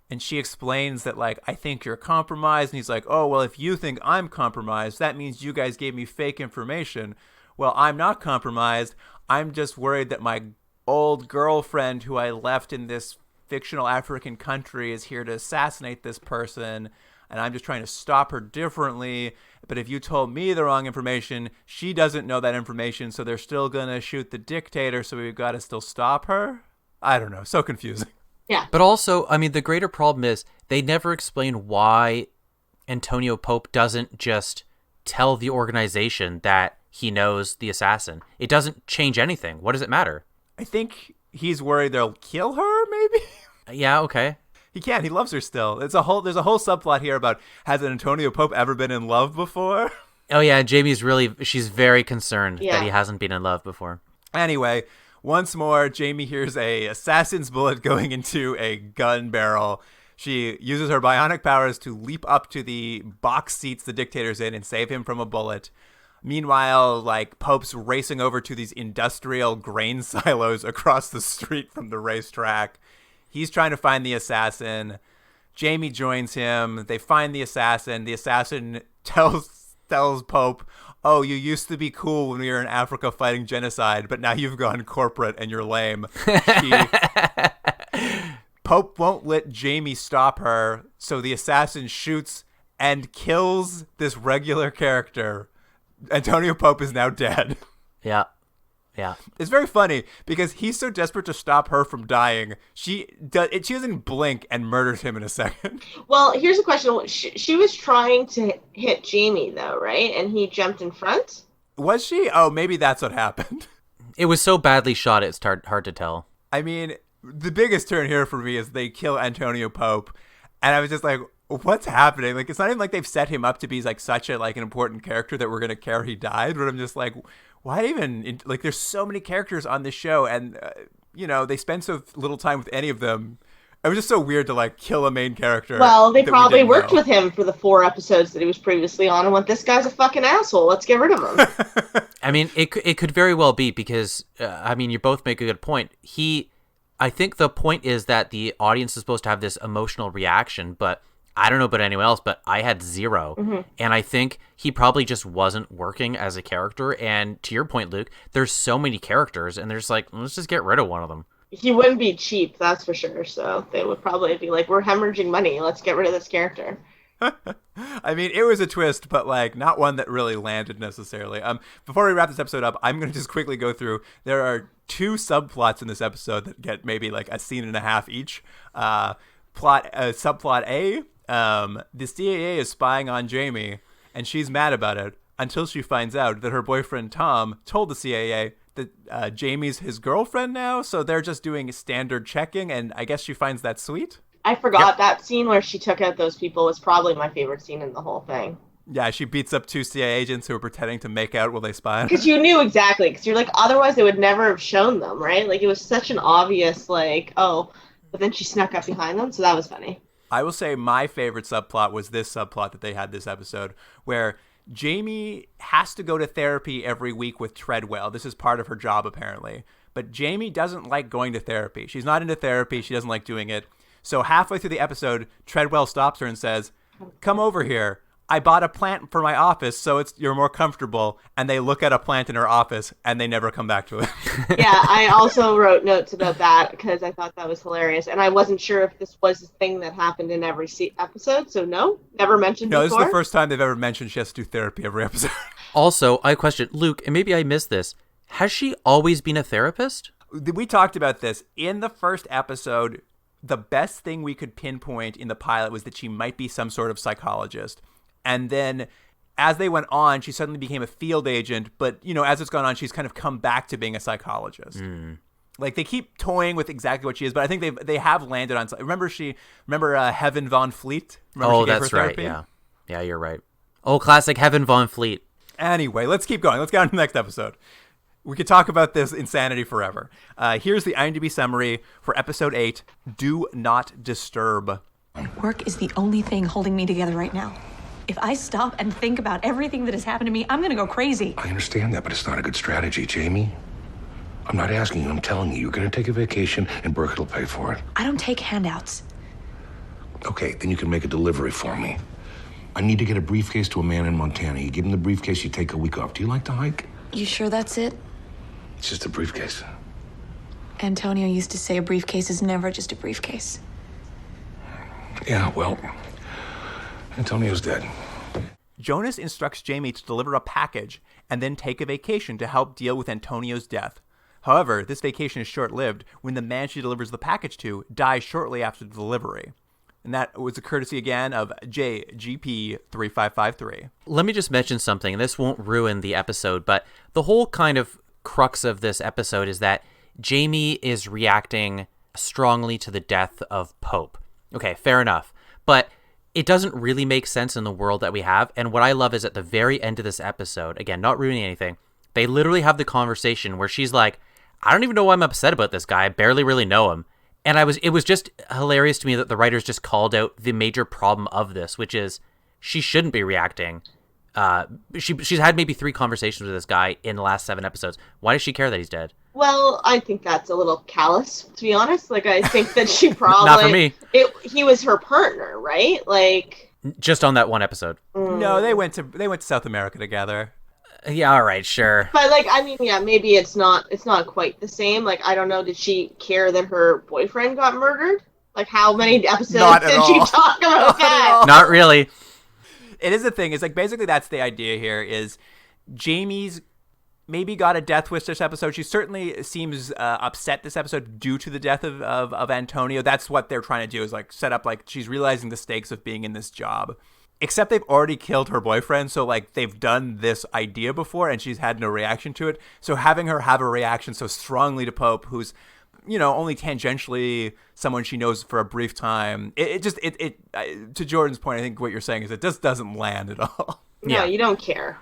And she explains that, like, I think you're compromised. And he's like, oh, well, if you think I'm compromised, that means you guys gave me fake information. Well, I'm not compromised. I'm just worried that my old girlfriend, who I left in this fictional African country, is here to assassinate this person. And I'm just trying to stop her differently. But if you told me the wrong information, she doesn't know that information. So they're still going to shoot the dictator. So we've got to still stop her. I don't know. So confusing. Yeah. But also, I mean, the greater problem is they never explain why Antonio Pope doesn't just tell the organization that he knows the assassin. It doesn't change anything. What does it matter? I think he's worried they'll kill her, maybe? Yeah, okay. He can't. He loves her still. There's a whole subplot here about, has Antonio Pope ever been in love before? Oh, yeah, she's very concerned that he hasn't been in love before. Anyway, once more, Jamie hears a assassin's bullet going into a gun barrel. She uses her bionic powers to leap up to the box seats the dictator's in and save him from a bullet. Meanwhile, like, Pope's racing over to these industrial grain silos across the street from the racetrack. He's trying to find the assassin. Jamie joins him. They find the assassin. The assassin tells Pope, oh, you used to be cool when we were in Africa fighting genocide, but now you've gone corporate and you're lame. Pope won't let Jamie stop her, so the assassin shoots and kills this regular character. Antonio Pope is now dead. Yeah. It's very funny because he's so desperate to stop her from dying. She doesn't blink and murders him in a second. Well, here's a question. She was trying to hit Jamie, though, right? And he jumped in front? Was she? Oh, maybe that's what happened. It was so badly shot, it's hard to tell. I mean, the biggest turn here for me is they kill Antonio Pope. And I was just like, what's happening? Like, it's not even like they've set him up to be like such a like an important character that we're going to care he died. But I'm just like, why even, like, there's so many characters on this show, and they spend so little time with any of them. It was just so weird to like kill a main character. Well, they probably worked with him for the 4 episodes that he was previously on and went, this guy's a fucking asshole, let's get rid of him. I mean, it could very well be because you both make a good point. I think the point is that the audience is supposed to have this emotional reaction, but I don't know about anyone else, but I had 0. Mm-hmm. And I think he probably just wasn't working as a character. And to your point, Luke, there's so many characters, and they're just like, let's just get rid of one of them. He wouldn't be cheap, that's for sure. So they would probably be like, we're hemorrhaging money, let's get rid of this character. I mean, it was a twist, but like not one that really landed necessarily. Before we wrap this episode up, I'm going to just quickly go through. There are 2 subplots in this episode that get maybe like a scene and a half each. Subplot A. The CIA is spying on Jamie, and she's mad about it until she finds out that her boyfriend Tom told the CIA that Jamie's his girlfriend now, so they're just doing standard checking, and I guess she finds that sweet. I forgot that scene where she took out those people was probably my favorite scene in the whole thing. Yeah, she beats up 2 CIA agents who are pretending to make out while they spy on her. Because you knew exactly, because you're like, otherwise they would never have shown them, right? Like, it was such an obvious, like, oh, but then she snuck up behind them, so that was funny. I will say my favorite subplot was this subplot that they had this episode, where Jamie has to go to therapy every week with Treadwell. This is part of her job, apparently. But Jamie doesn't like going to therapy. She's not into therapy. She doesn't like doing it. So halfway through the episode, Treadwell stops her and says, "Come over here. I bought a plant for my office, so you're more comfortable." And they look at a plant in her office, and they never come back to it. Yeah, I also wrote notes about that because I thought that was hilarious. And I wasn't sure if this was a thing that happened in every episode. So no, never mentioned before. No, this is the first time they've ever mentioned she has to do therapy every episode. Also, I question, Luke, and maybe I missed this. Has she always been a therapist? We talked about this. In the first episode, the best thing we could pinpoint in the pilot was that she might be some sort of psychologist. And then as they went on, she suddenly became a field agent. But, as it's gone on, she's kind of come back to being a psychologist. Like, they keep toying with exactly what she is, but I think they have landed on. Remember Heaven Von Fleet? Remember that's right. Yeah, you're right. Oh, classic Heaven Von Fleet. Anyway, let's keep going. Let's get on to the next episode. We could talk about this insanity forever. Here's the IMDb summary for episode 8, Do Not Disturb. Work is the only thing holding me together right now. If I stop and think about everything that has happened to me, I'm going to go crazy. I understand that, but it's not a good strategy, Jamie. I'm not asking you, I'm telling you. You're going to take a vacation, and Burkett will pay for it. I don't take handouts. Okay, then you can make a delivery for me. I need to get a briefcase to a man in Montana. You give him the briefcase, you take a week off. Do you like to hike? You sure that's it? It's just a briefcase. Antonio used to say a briefcase is never just a briefcase. Yeah, well, Antonio's dead. Jonas instructs Jamie to deliver a package and then take a vacation to help deal with Antonio's death. However, this vacation is short-lived when the man she delivers the package to dies shortly after the delivery. And that was a courtesy again of JGP3553. Let me just mention something, and this won't ruin the episode, but the whole kind of crux of this episode is that Jamie is reacting strongly to the death of Pope. Okay, fair enough. But it doesn't really make sense in the world that we have. And what I love is at the very end of this episode, again, not ruining anything, they literally have the conversation where she's like, I don't even know why I'm upset about this guy. I barely really know him. And it was just hilarious to me that the writers just called out the major problem of this, which is she shouldn't be reacting. She's had maybe 3 conversations with this guy in the last 7 episodes. Why does she care that he's dead? Well, I think that's a little callous, to be honest. Like, I think that she probably... Not for me. He was her partner, right? Like... Just on that one episode. No, they went to South America together. Yeah, all right, sure. But, like, I mean, yeah, maybe it's not quite the same. Like, I don't know, did she care that her boyfriend got murdered? Like, how many episodes did she talk about that? Not really. It is the thing. It's like, basically that's the idea here is Jamie's maybe got a death wish this episode. She certainly seems upset this episode due to the death of Antonio. That's what they're trying to do is like set up like she's realizing the stakes of being in this job. Except they've already killed her boyfriend, so like they've done this idea before and she's had no reaction to it. So having her have a reaction so strongly to Pope, who's only tangentially someone she knows for a brief time, it to Jordan's point, I think what you're saying is it just doesn't land at all. No, you don't care.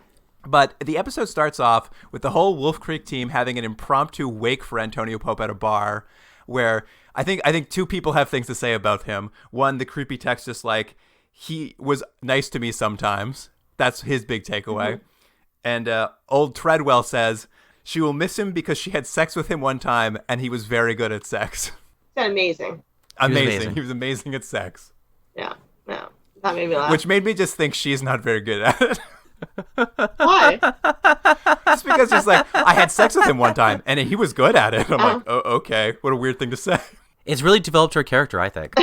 But the episode starts off with the whole Wolf Creek team having an impromptu wake for Antonio Pope at a bar, where I think 2 people have things to say about him. One, the creepy text just like, he was nice to me sometimes. That's his big takeaway. Mm-hmm. And old Treadwell says, she will miss him because she had sex with him one time and he was very good at sex. That's amazing. Amazing. He was amazing at sex. Yeah. No. That made me laugh. Which made me just think she's not very good at it. Why? Just because she's like, I had sex with him one time and he was good at it. I'm like, oh, okay. What a weird thing to say. It's really developed her character, I think.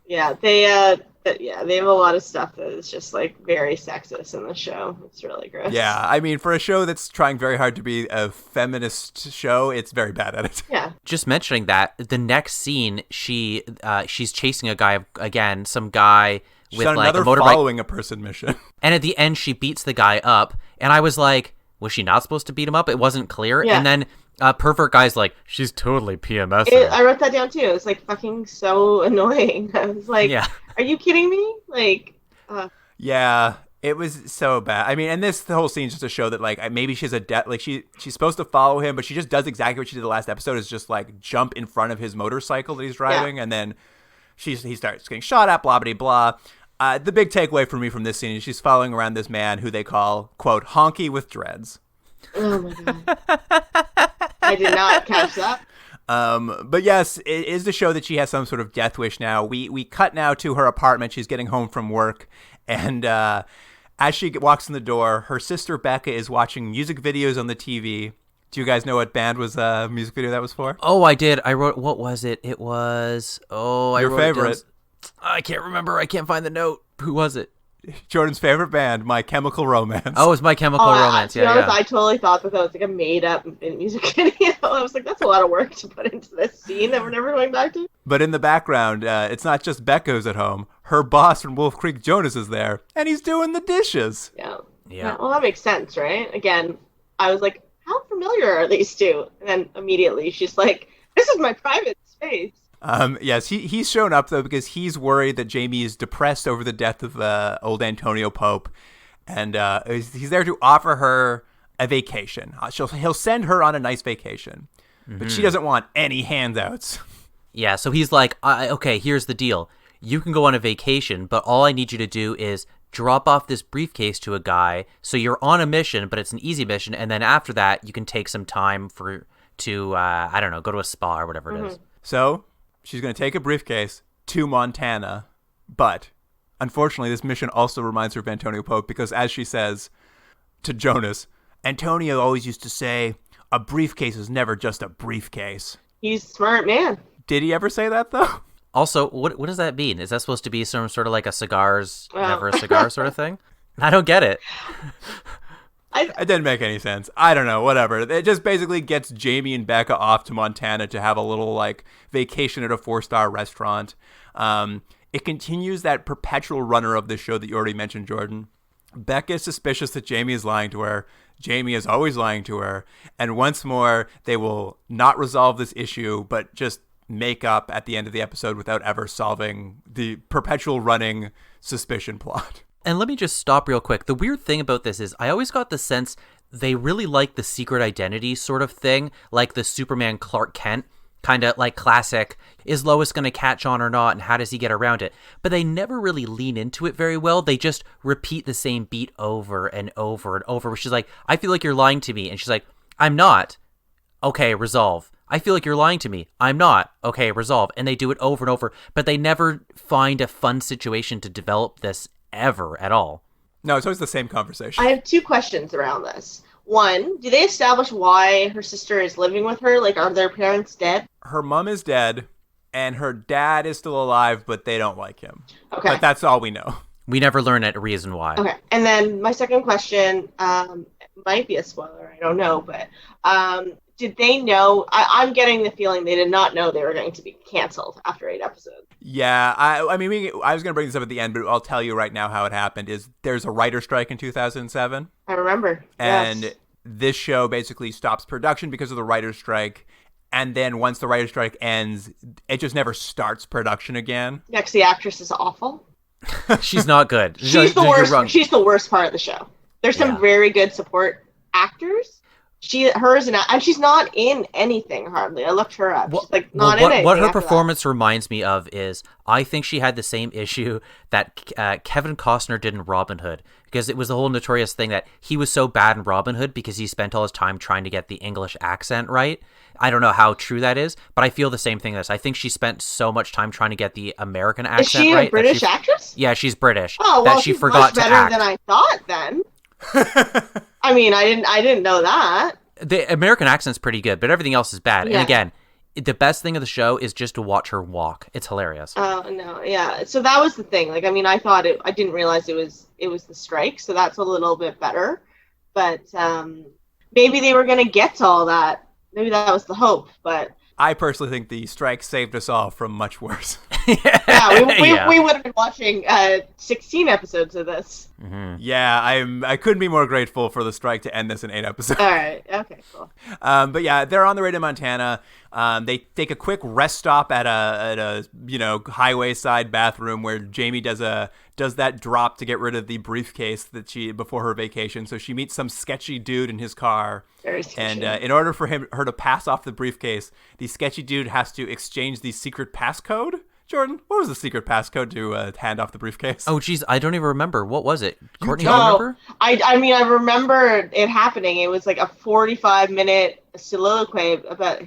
Yeah, they have a lot of stuff that is just like very sexist in the show. It's really gross. Yeah, I mean, for a show that's trying very hard to be a feminist show, it's very bad at it. Yeah. Just mentioning that, the next scene, she's chasing a guy again, some guy with like a motorbike, following a person mission. And at the end, she beats the guy up, and I was like, was she not supposed to beat him up? It wasn't clear. Yeah. And then pervert guy's like, she's totally PMSing. I wrote that down too. It's like fucking so annoying. I was like, Are you kidding me? Like, yeah, it was so bad. I mean, and the whole scene is just to show that like maybe she's like she's supposed to follow him, but she just does exactly what she did the last episode is just like jump in front of his motorcycle that he's driving, and then he starts getting shot at, blah blah blah. The big takeaway for me from this scene is she's following around this man who they call, quote, honky with dreads. Oh my god. I did not catch that. But yes, it is to show that she has some sort of death wish now. We cut now to her apartment. She's getting home from work. And as she walks in the door, her sister Becca is watching music videos on the TV. Do you guys know what band was music video that was for? Oh, I did. I wrote, what was it? It was, Your favorite. I can't remember. I can't find the note. Who was it? Jordan's favorite band, My Chemical Romance. Oh, it was My Chemical Romance. To be honest, I totally thought that was like a made-up music video. I was like, that's a lot of work to put into this scene that we're never going back to. But in the background, it's not just Becca who's at home. Her boss from Wolf Creek, Jonas, is there, and he's doing the dishes. Yeah. Well, that makes sense, right? Again, I was like, how familiar are these two? And then immediately she's like, this is my private space. Yes, he's shown up, though, because he's worried that Jamie is depressed over the death of old Antonio Pope. And he's there to offer her a vacation. He'll send her on a nice vacation. But she doesn't want any handouts. Yeah, so he's like, okay, here's the deal. You can go on a vacation, but all I need you to do is drop off this briefcase to a guy. So you're on a mission, but it's an easy mission. And then after that, you can take some time to I don't know, go to a spa or whatever it is. So she's going to take a briefcase to Montana, but unfortunately this mission also reminds her of Antonio Pope because as she says to Jonas, Antonio always used to say, a briefcase is never just a briefcase. He's a smart man. Did he ever say that, though? Also, what does that mean? Is that supposed to be some sort of like a cigars, never a cigar sort of thing? I don't get it. It didn't make any sense. I don't know, whatever. It just basically gets Jamie and Becca off to Montana to have a little, like, vacation at a 4-star restaurant. It continues that perpetual runner of the show that you already mentioned, Jordan. Becca is suspicious that Jamie is lying to her. Jamie is always lying to her. And once more, they will not resolve this issue, but just make up at the end of the episode without ever solving the perpetual running suspicion plot. And let me just stop real quick. The weird thing about this is I always got the sense they really like the secret identity sort of thing, like the Superman Clark Kent, kind of like classic, is Lois going to catch on or not, and how does he get around it? But they never really lean into it very well. They just repeat the same beat over and over and over, where she's like, I feel like you're lying to me. And she's like, I'm not. Okay, resolve. I feel like you're lying to me. I'm not. Okay, resolve. And they do it over and over, but they never find a fun situation to develop this ever at all. No, it's always the same conversation. I have 2 questions around this. One, do they establish why her sister is living with her? Like, are their parents dead? Her mom is dead, and her dad is still alive, but they don't like him. Okay. But that's all we know. We never learn a reason why. Okay. And then my second question, might be a spoiler, I don't know, but did they know? I'm getting the feeling they did not know they were going to be canceled after 8 episodes. Yeah, I mean, I was going to bring this up at the end, but I'll tell you right now how it happened. There's a writer strike in 2007. I remember. And yes. This show basically stops production because of the writer's strike. And then once the writer's strike ends, it just never starts production again. Yeah, 'cause the actress is awful. She's not good. She's the worst. She's the worst part of the show. There's some very good support actors. And she's not in anything hardly. I looked her up. She's like not in anything. What her performance reminds me of is I think she had the same issue that Kevin Costner did in Robin Hood, because it was the whole notorious thing that he was so bad in Robin Hood because he spent all his time trying to get the English accent right. I don't know how true that is, but I feel the same thing as I think she spent so much time trying to get the American accent right. Is she a British actress? Yeah, she's British. Oh, well, that she she's forgot much better to act. than I thought then. I mean, I didn't know that. The American accent's pretty good, but everything else is bad. Yeah. And again, the best thing of the show is just to watch her walk. It's hilarious. Oh, no, yeah. So that was the thing. Like, I mean, I didn't realize it was the strike, so that's a little bit better. But maybe they were going to get to all that. Maybe that was the hope, but... I personally think the strike saved us all from much worse. We would have been watching 16 episodes of this. Mm-hmm. Yeah, I couldn't be more grateful for the strike to end this in 8 episodes. All right, okay, cool. But yeah, they're on the way to Montana. They take a quick rest stop at a highway side bathroom where Jamie does that drop to get rid of the briefcase that before her vacation. So she meets some sketchy dude in his car. Very sketchy. And in order for her to pass off the briefcase, the sketchy dude has to exchange the secret passcode Jordan, what was the secret passcode to hand off the briefcase? Oh, geez, I don't even remember. What was it? Courtney, do you No, remember? I mean, I remember it happening. It was like a 45-minute soliloquy about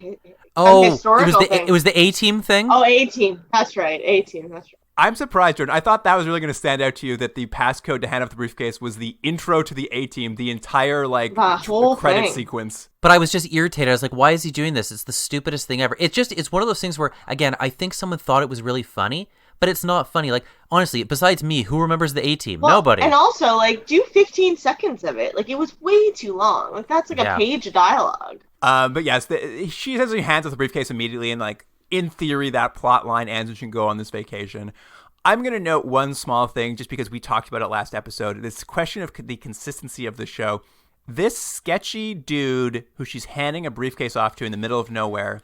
Oh, a historical thing. it was the A-Team thing? Oh, A-Team. That's right. A-Team. That's right. I'm surprised, Jordan. I thought that was really going to stand out to you, that the passcode to hand off the briefcase was the intro to the A-Team, the entire, like, The whole credit thing. sequence. But I was just irritated. I was like, why is he doing this? It's the stupidest thing ever. It's one of those things where, again, I think someone thought it was really funny, but it's not funny. Like, honestly, besides me, who remembers the A-Team? Well, Nobody. And also, like, do 15 seconds of it. Like, it was way too long. Like, that's like Yeah. a page of dialogue. But yes, she essentially hands off the briefcase immediately, and, like, in theory, that plot line ends and she can go on this vacation. I'm going to note one small thing, just because we talked about it last episode. This question of the consistency of the show. This sketchy dude who she's handing a briefcase off to in the middle of nowhere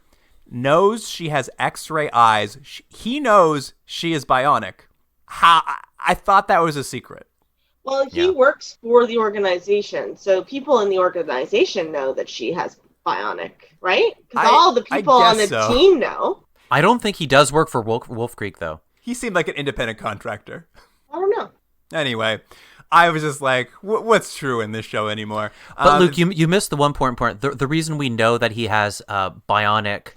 knows she has X-ray eyes. He knows she is bionic. I thought that was a secret. Well, he Yeah. works for the organization, so people in the organization know that she has bionic, right? Because all the people on the guess so. team know. I don't think he does work for Wolf Creek, though. He seemed like an independent contractor. I don't know. Anyway, I was just like, what's true in this show anymore? But Luke, you missed the one important part. The reason we know that he has bionic,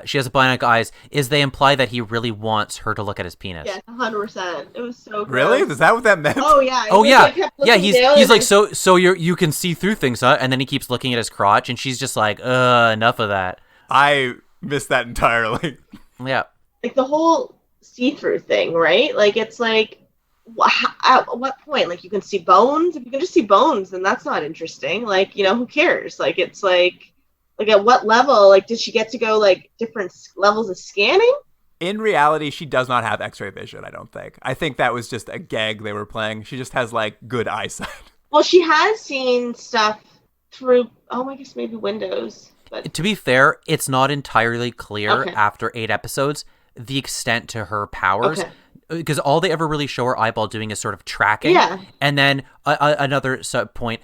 she has bionic eyes, is they imply that he really wants her to look at his penis. Yeah, 100%. It was so Really? gross. Is that what that meant? Oh, yeah. Oh Like, yeah, I kept yeah. looking down He's and like, so you can see through things, huh? And then he keeps looking at his crotch, and she's just like, enough of that. I missed that entirely. Yeah. like the whole see-through thing, right? Like, it's like, at what point? Like, you can see bones? If you can just see bones, then that's not interesting. Like, who cares? Like, it's like at what level? Like, did she get to go, like, different levels of scanning? In reality, she does not have X-ray vision, I don't think. I think that was just a gag they were playing. She just has, like, good eyesight. Well, she has seen stuff through, I guess maybe windows. But To be fair, it's not entirely clear Okay. after 8 episodes the extent to her powers. Okay. Because all they ever really show her eyeball doing is sort of tracking. Yeah. And then another point,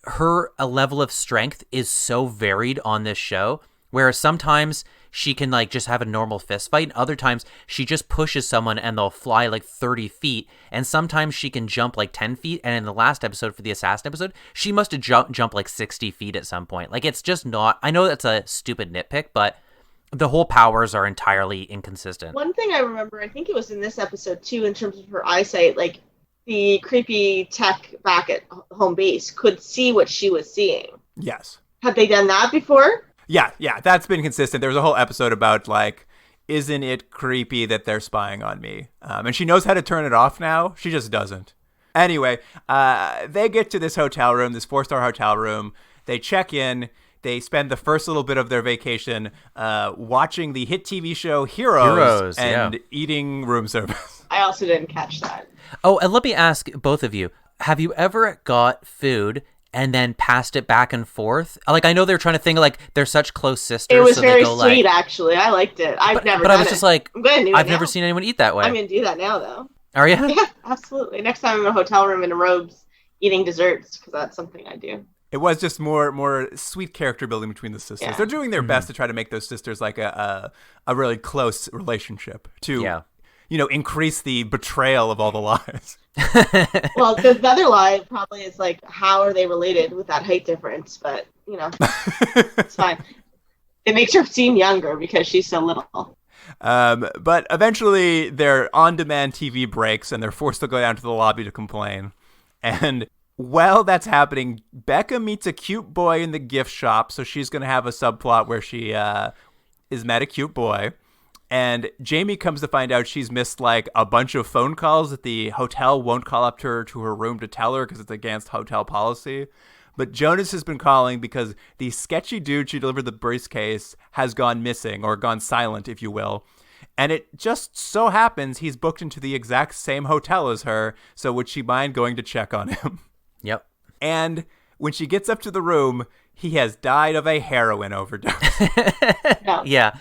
her level of strength is so varied on this show, where sometimes she can like just have a normal fist fight, and other times she just pushes someone and they'll fly like 30 feet, and sometimes she can jump like 10 feet, and in the last episode for the assassin episode, she must have jumped like 60 feet at some point. Like, it's just not, I know that's a stupid nitpick, but the whole powers are entirely inconsistent. one thing I remember, I think it was in this episode too, in terms of her eyesight, like the creepy tech back at home base could see what she was seeing. Yes. Had they done that before? Yeah, that's been consistent. There was a whole episode about, like, isn't it creepy that they're spying on me? And she knows how to turn it off now. She just doesn't. Anyway, they get to this hotel room, this 4-star hotel room. They check in. They spend the first little bit of their vacation watching the hit TV show Heroes and yeah. eating room service. I also didn't catch that. Oh, and let me ask both of you, have you ever got food and then passed it back and forth? Like, I know they're trying to think like they're such close sisters. It was so very they go, sweet, like, actually. I liked it. I've never but done I was it. just like, I'm gonna do it I've now. never seen anyone eat that way. I'm gonna do that now, though. Are you? Yeah, absolutely. Next time I'm in a hotel room in robes eating desserts, because that's something I do. It was just more sweet character building between the sisters. Yeah. They're doing their best to try to make those sisters like a really close relationship to, Yeah. Increase the betrayal of all the lies. Well, the other lie probably is like, how are they related with that height difference? But, it's fine. It makes her seem younger because she's so little. But eventually their on-demand TV breaks and they're forced to go down to the lobby to complain. And while that's happening, Becca meets a cute boy in the gift shop. So she's going to have a subplot where she is met a cute boy. And Jamie comes to find out she's missed like a bunch of phone calls that the hotel won't call up to her room to tell her because it's against hotel policy. But Jonas has been calling because the sketchy dude she delivered the briefcase has gone missing, or gone silent, if you will. And it just so happens he's booked into the exact same hotel as her, so would she mind going to check on him? Yep. And when she gets up to the room, he has died of a heroin overdose. No. Yeah.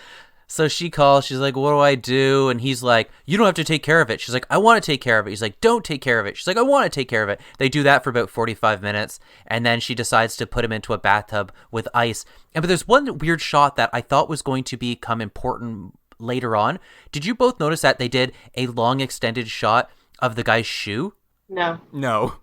So she calls, she's like, what do I do? And he's like, you don't have to take care of it. She's like, I want to take care of it. He's like, don't take care of it. She's like, I want to take care of it. They do that for about 45 minutes. And then she decides to put him into a bathtub with ice. But there's one weird shot that I thought was going to become important later on. Did you both notice that they did a long extended shot of the guy's shoe? No. No.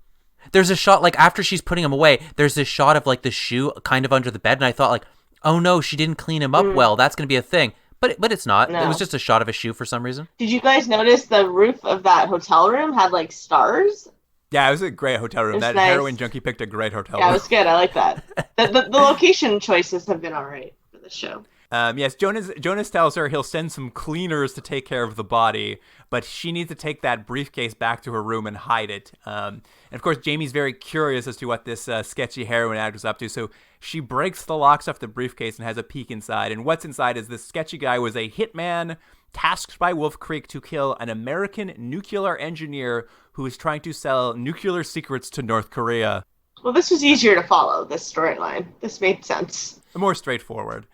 There's a shot, like, after she's putting him away, there's this shot of, like, the shoe kind of under the bed, and I thought, like, oh no, she didn't clean him up well. That's going to be a thing. But it's not. No. It was just a shot of a shoe for some reason. Did you guys notice the roof of that hotel room had like stars? Yeah, it was a great hotel room. That nice. heroin junkie picked a great hotel Yeah, room. it was good. I like that. The location choices have been all right for the show. Yes, Jonas tells her he'll send some cleaners to take care of the body, but she needs to take that briefcase back to her room and hide it. And of course, Jamie's very curious as to what this sketchy heroin addict was up to, so she breaks the locks off the briefcase and has a peek inside. And what's inside is this sketchy guy was a hitman tasked by Wolf Creek to kill an American nuclear engineer who is trying to sell nuclear secrets to North Korea. Well, this was easier to follow, this storyline. This made sense. More straightforward.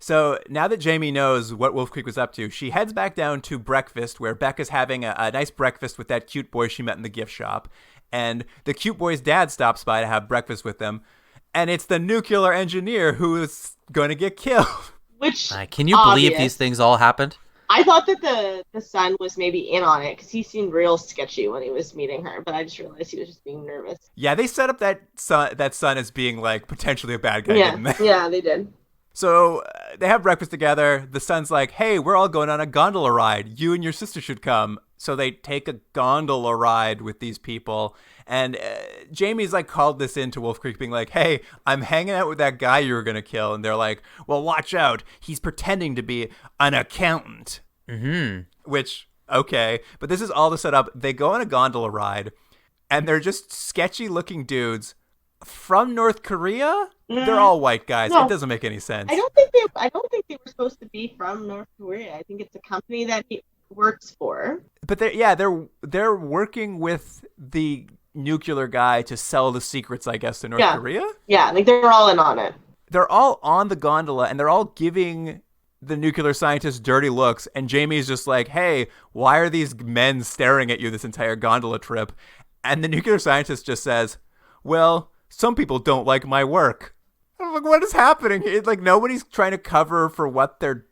So now that Jamie knows what Wolf Creek was up to, she heads back down to breakfast where Becca's having a nice breakfast with that cute boy she met in the gift shop. And the cute boy's dad stops by to have breakfast with them. And it's the nuclear engineer who is going to get killed. Which can you believe these things all happened? I thought that the son was maybe in on it because he seemed real sketchy when he was meeting her, but I just realized he was just being nervous. Yeah, they set up that son as being like potentially a bad guy, Yeah, didn't they? yeah, they did. So they have breakfast together. The son's like, hey, we're all going on a gondola ride. You and your sister should come. So they take a gondola ride with these people. And Jamie's like called this into Wolf Creek being like, hey, I'm hanging out with that guy you were going to kill. And they're like, well, watch out. He's pretending to be an accountant. Mm-hmm. Which, okay. But this is all to set up. They go on a gondola ride and they're just sketchy looking dudes from North Korea. They're all white guys. No. It doesn't make any sense. I don't think they were supposed to be from North Korea. I think it's a company that he works for. But they're working with the nuclear guy to sell the secrets, I guess, to North Korea. Yeah, like they're all in on it. They're all on the gondola and they're all giving the nuclear scientist dirty looks. And Jamie's just like, hey, why are these men staring at you this entire gondola trip? And the nuclear scientist just says, well, some people don't like my work. I'm like, what is happening? It's like nobody's trying to cover for what they're.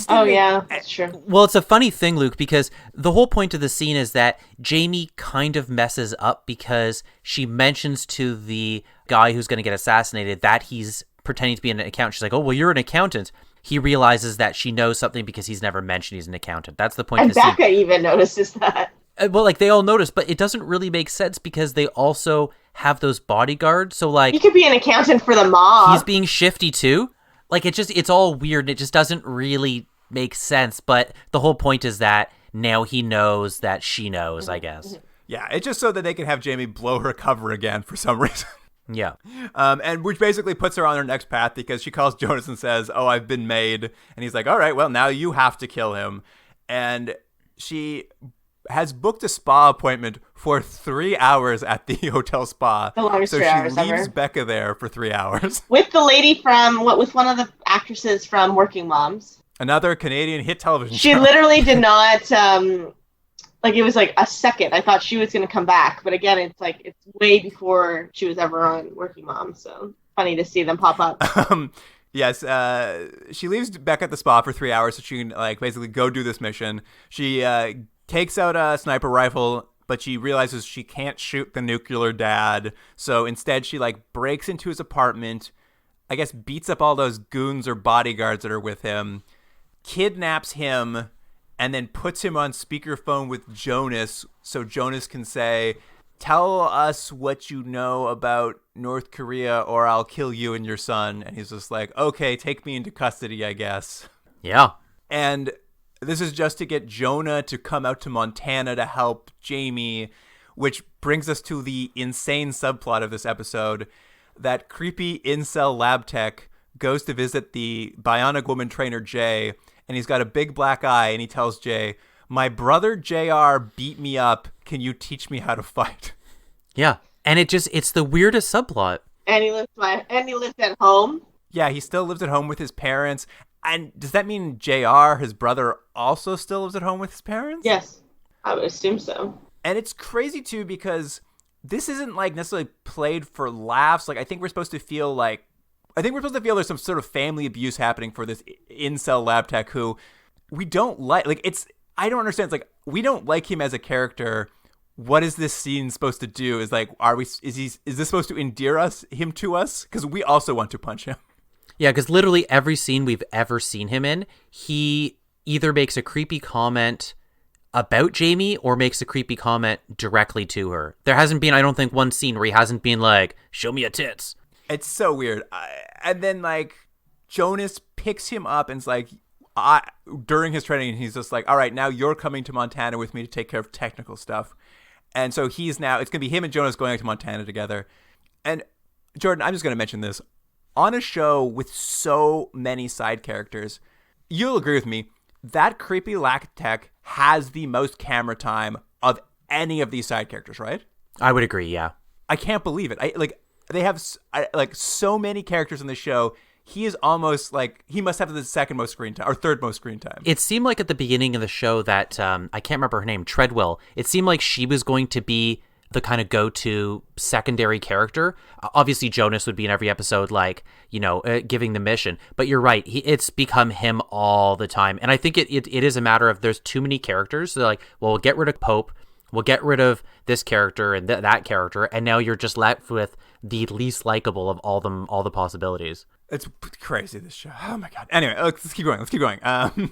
Yeah, that's true. Well, it's a funny thing, Luke, because the whole point of the scene is that Jamie kind of messes up because she mentions to the guy who's going to get assassinated that he's pretending to be an accountant. She's like, oh, well, you're an accountant. He realizes that she knows something because he's never mentioned he's an accountant. That's the point and of the scene. Becca even notices that. Well, like, they all notice, but it doesn't really make sense because they also have those bodyguards. So, like, he could be an accountant for the mob. he's being shifty too. Like, it's all weird. It just doesn't really make sense. But the whole point is that now he knows that she knows, I guess. Yeah, it's just so that they can have Jamie blow her cover again for some reason. Yeah. And which basically puts her on her next path because she calls Jonas and says, oh, I've been made. And he's like, all right, well, now you have to kill him. And she has booked a spa appointment for 3 hours at the hotel spa. The longest so 3 she hours leaves ever. Becca there for 3 hours. With the lady with one of the actresses from Working Moms. Another Canadian hit television She show. literally did not, like, it was like a second. I thought she was going to come back. But again, it's like, it's way before she was ever on Working Moms. So funny to see them pop up. Yes, she leaves Becca at the spa for 3 hours so she can, like, basically go do this mission. She takes out a sniper rifle, but she realizes she can't shoot the nuclear dad. So instead, she, like, breaks into his apartment, I guess beats up all those goons or bodyguards that are with him, kidnaps him, and then puts him on speakerphone with Jonas so Jonas can say, tell us what you know about North Korea or I'll kill you and your son. And he's just like, okay, take me into custody, I guess. Yeah. And this is just to get Jonah to come out to Montana to help Jamie, which brings us to the insane subplot of this episode. That creepy incel lab tech goes to visit the Bionic Woman trainer, Jay, and he's got a big black eye, and he tells Jay, my brother JR beat me up. Can you teach me how to fight? Yeah. And it's the weirdest subplot. And he lived at home. Yeah, he still lives at home with his parents. And does that mean JR, his brother, also still lives at home with his parents? Yes, I would assume so. And it's crazy, too, because this isn't, like, necessarily played for laughs. Like, I think we're supposed to feel there's some sort of family abuse happening for this incel lab tech who we don't like it's, I don't understand. It's like, we don't like him as a character. What is this scene supposed to do? Is like, is this supposed to endear him to us? Because we also want to punch him. Yeah, because literally every scene we've ever seen him in, he either makes a creepy comment about Jamie or makes a creepy comment directly to her. There hasn't been, I don't think, one scene where he hasn't been like, show me your tits. It's so weird. And then like Jonas picks him up and is like, during his training, he's just like, all right, now you're coming to Montana with me to take care of technical stuff. And so it's going to be him and Jonas going out to Montana together. And Jordan, I'm just going to mention this. On a show with so many side characters, you'll agree with me, that creepy lack tech has the most camera time of any of these side characters, right? I would agree, yeah. I can't believe it. They have so many characters in the show. He is almost like, he must have the second most screen time or third most screen time. It seemed like at the beginning of the show that, I can't remember her name, Treadwell, it seemed like she was going to be the kind of go-to secondary character. Obviously, Jonas would be in every episode, like, giving the mission. But you're right. It's become him all the time. And I think it is a matter of there's too many characters. So they're like, well, we'll get rid of Pope. We'll get rid of this character and that character. And now you're just left with the least likable of all the possibilities. It's crazy, this show. Oh, my God. Anyway, let's keep going.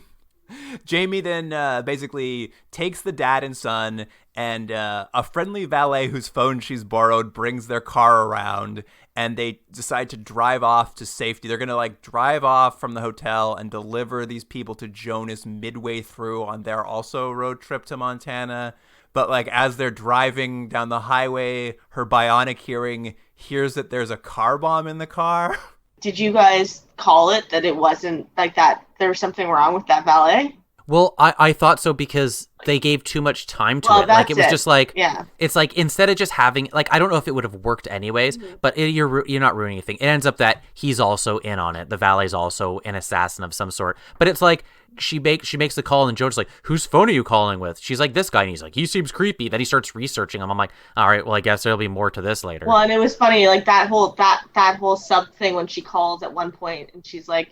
Jamie then basically takes the dad and son and a friendly valet whose phone she's borrowed brings their car around, and they decide to drive off to safety. They're going to drive off from the hotel and deliver these people to Jonas midway through on their also road trip to Montana. But as they're driving down the highway, her bionic hearing hears that there's a car bomb in the car. Did you guys call it that it wasn't like that? There was something wrong with that valet? Well, I thought so because they gave too much time to it. It was just yeah. It's like instead of just having I don't know if it would have worked anyways, but you're not ruining anything. It ends up that he's also in on it. The valet's also an assassin of some sort. But it's like she makes the call and Joe's like, whose phone are you calling with? She's like, this guy, and he's like, he seems creepy. Then he starts researching him. I'm like, all right, well, I guess there'll be more to this later. Well, and it was funny, that whole sub thing when she calls at one point and she's like,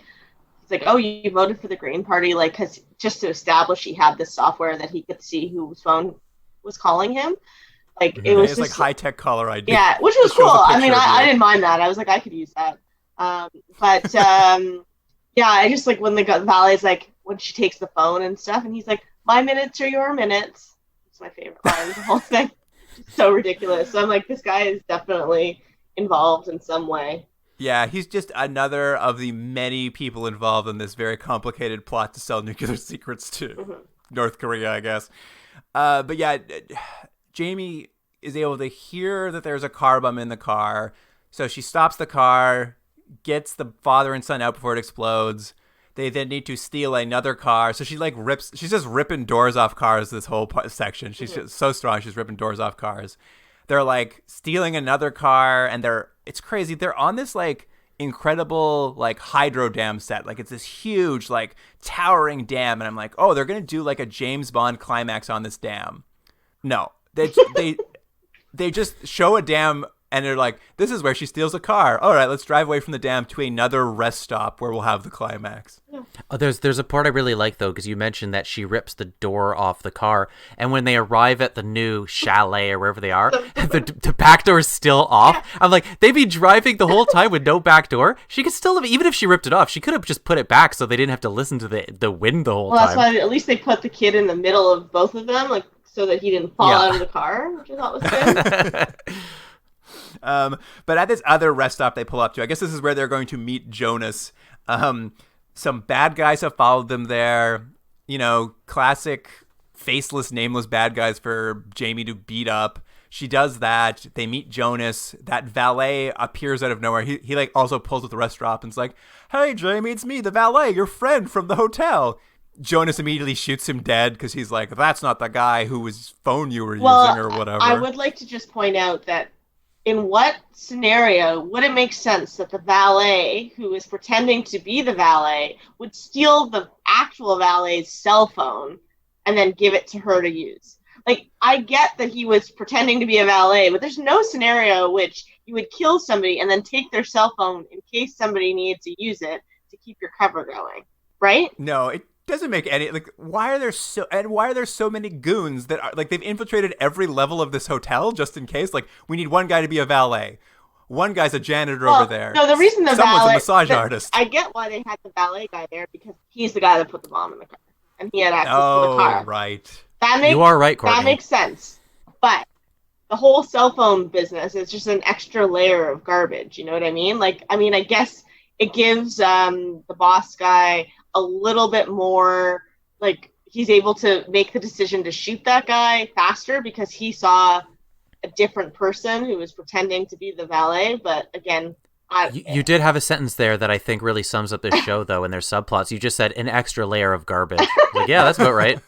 oh, you voted for the Green Party, because just to establish he had this software that he could see whose phone was calling him. It was just high-tech caller ID. Yeah, which was cool. I mean, I didn't mind that. I was like, I could use that. Yeah, I just when the valet's when she takes the phone and stuff, and he's like, my minutes are your minutes. It's my favorite line of the whole thing. It's so ridiculous. So I'm like, this guy is definitely involved in some way. Yeah, he's just another of the many people involved in this very complicated plot to sell nuclear secrets to North Korea, I guess. But yeah, Jamie is able to hear that there's a car bomb in the car. So she stops the car, gets the father and son out before it explodes. They then need to steal another car. So she she's just ripping doors off cars this whole section. She's just so strong. She's ripping doors off cars. They're stealing another car, and it's crazy. They're on this incredible hydro dam set. It's this huge towering dam, and I'm like, oh, they're gonna do a James Bond climax on this dam. No, they just show a dam, and they're like, this is where she steals a car. All right, let's drive away from the dam to another rest stop where we'll have the climax. Oh, there's a part I really like, though, because you mentioned that she rips the door off the car, and when they arrive at the new chalet or wherever they are, the back door is still off. Yeah. I'm like, they'd be driving the whole time with no back door. She could still have, even if she ripped it off, she could have just put it back so they didn't have to listen to the wind the whole time. Well, that's why at least they put the kid in the middle of both of them, so that he didn't fall out of the car, which I thought was good. But at this other rest stop they pull up to, I guess this is where they're going to meet Jonas. Some bad guys have followed them there. Classic faceless, nameless bad guys for Jamie to beat up. She does that. They meet Jonas. That valet appears out of nowhere. He also pulls up the rest stop and's like, hey, Jamie, it's me, the valet, your friend from the hotel. Jonas immediately shoots him dead because he's like, that's not the guy whose phone you were using or whatever. I would like to just point out that in what scenario would it make sense that the valet, who is pretending to be the valet, would steal the actual valet's cell phone and then give it to her to use? I get that he was pretending to be a valet, but there's no scenario in which you would kill somebody and then take their cell phone in case somebody needs to use it to keep your cover going, right? No, Doesn't make any, like, why are there so many goons that are, like, they've infiltrated every level of this hotel just in case? Like, we need one guy to be a valet. One guy's a janitor over there. No, the reason Someone's a massage artist. I get why they had the valet guy there, because he's the guy that put the bomb in the car. And he had access to the car. Oh, right. You are right, Courtney. That makes sense. But the whole cell phone business is just an extra layer of garbage. You know what I mean? Like, I mean, I guess it gives the boss guy a little bit more, like, he's able to make the decision to shoot that guy faster because he saw a different person who was pretending to be the valet. But again, you did have a sentence there that I think really sums up this show, though, in their subplots. You just said an extra layer of garbage. Like, yeah, that's about right.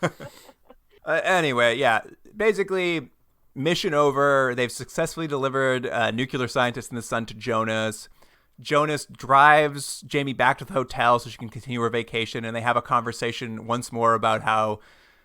Anyway, yeah, basically, mission over. They've successfully delivered a nuclear scientist in the sun to Jonas. Jonas drives Jamie back to the hotel so she can continue her vacation, and they have a conversation once more about how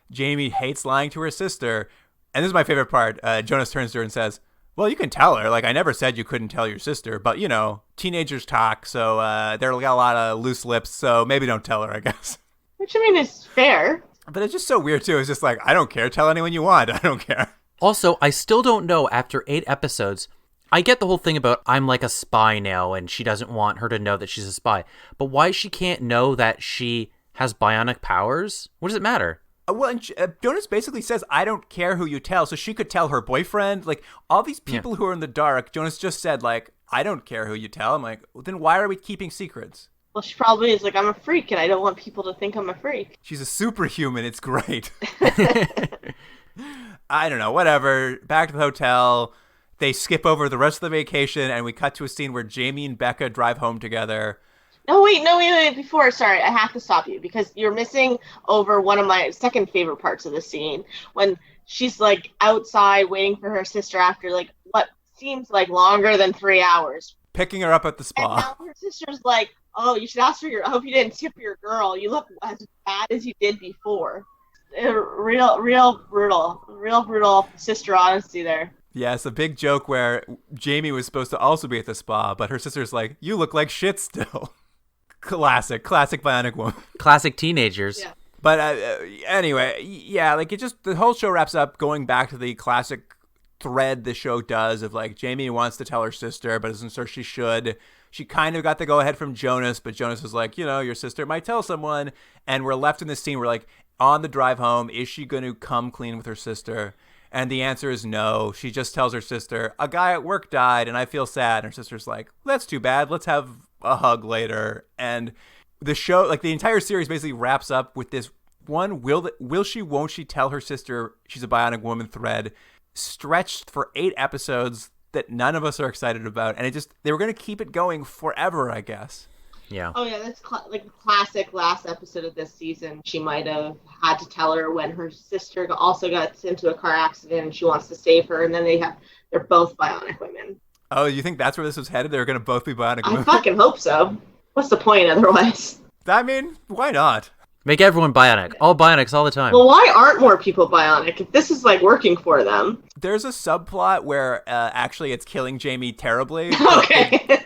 Jamie hates lying to her sister. And this is my favorite part. Jonas turns to her and says, well, you can tell her. Like, I never said you couldn't tell your sister, but, you know, teenagers talk, so they're got a lot of loose lips, so maybe don't tell her, I guess. Which, I mean, is fair. But it's just so weird, too. It's just like, I don't care. Tell anyone you want. I don't care. Also, I still don't know, after 8 episodes, I get the whole thing about I'm like a spy now and she doesn't want her to know that she's a spy. But why she can't know that she has bionic powers? What does it matter? Well, and Jonas basically says, I don't care who you tell. So she could tell her boyfriend. Like, all these people who are in the dark, Jonas just said, like, I don't care who you tell. I'm like, well, then why are we keeping secrets? Well, she probably is like, I'm a freak and I don't want people to think I'm a freak. She's a superhuman. It's great. I don't know. Whatever. Back to the hotel. They skip over the rest of the vacation, and we cut to a scene where Jamie and Becca drive home together. No, wait. Before, sorry, I have to stop you because you're missing over one of my second favorite parts of the scene when she's like outside waiting for her sister after like what seems like longer than 3 hours. Picking her up at the spa. And now her sister's like, oh, you should ask for I hope you didn't tip your girl. You look as bad as you did before. Real brutal sister honesty there. Yes, a big joke where Jamie was supposed to also be at the spa, but her sister's like, you look like shit still. Classic Bionic Woman. Classic teenagers. Yeah. But anyway, yeah, like the whole show wraps up going back to the classic thread the show does of like Jamie wants to tell her sister, but isn't sure she should. She kind of got the go ahead from Jonas, but Jonas was like, you know, your sister might tell someone. And we're left in this scene where like on the drive home, is she going to come clean with her sister? And the answer is no. She just tells her sister, a guy at work died and I feel sad. And her sister's like, well, that's too bad. Let's have a hug later. And the show, like the entire series basically wraps up with this one, will she, won't she tell her sister she's a Bionic Woman thread stretched for 8 episodes that none of us are excited about. And they were going to keep it going forever, I guess. Yeah. Oh yeah, that's like the classic last episode of this season. She might have had to tell her when her sister also got into a car accident and she wants to save her, and then they're both Bionic Women. Oh, you think that's where this was headed? They're going to both be Bionic Women? I fucking hope so. What's the point otherwise? I mean, why not? Make everyone bionic. All bionics all the time. Well, why aren't more people bionic? If this is like working for them. There's a subplot where actually it's killing Jamie terribly. Okay.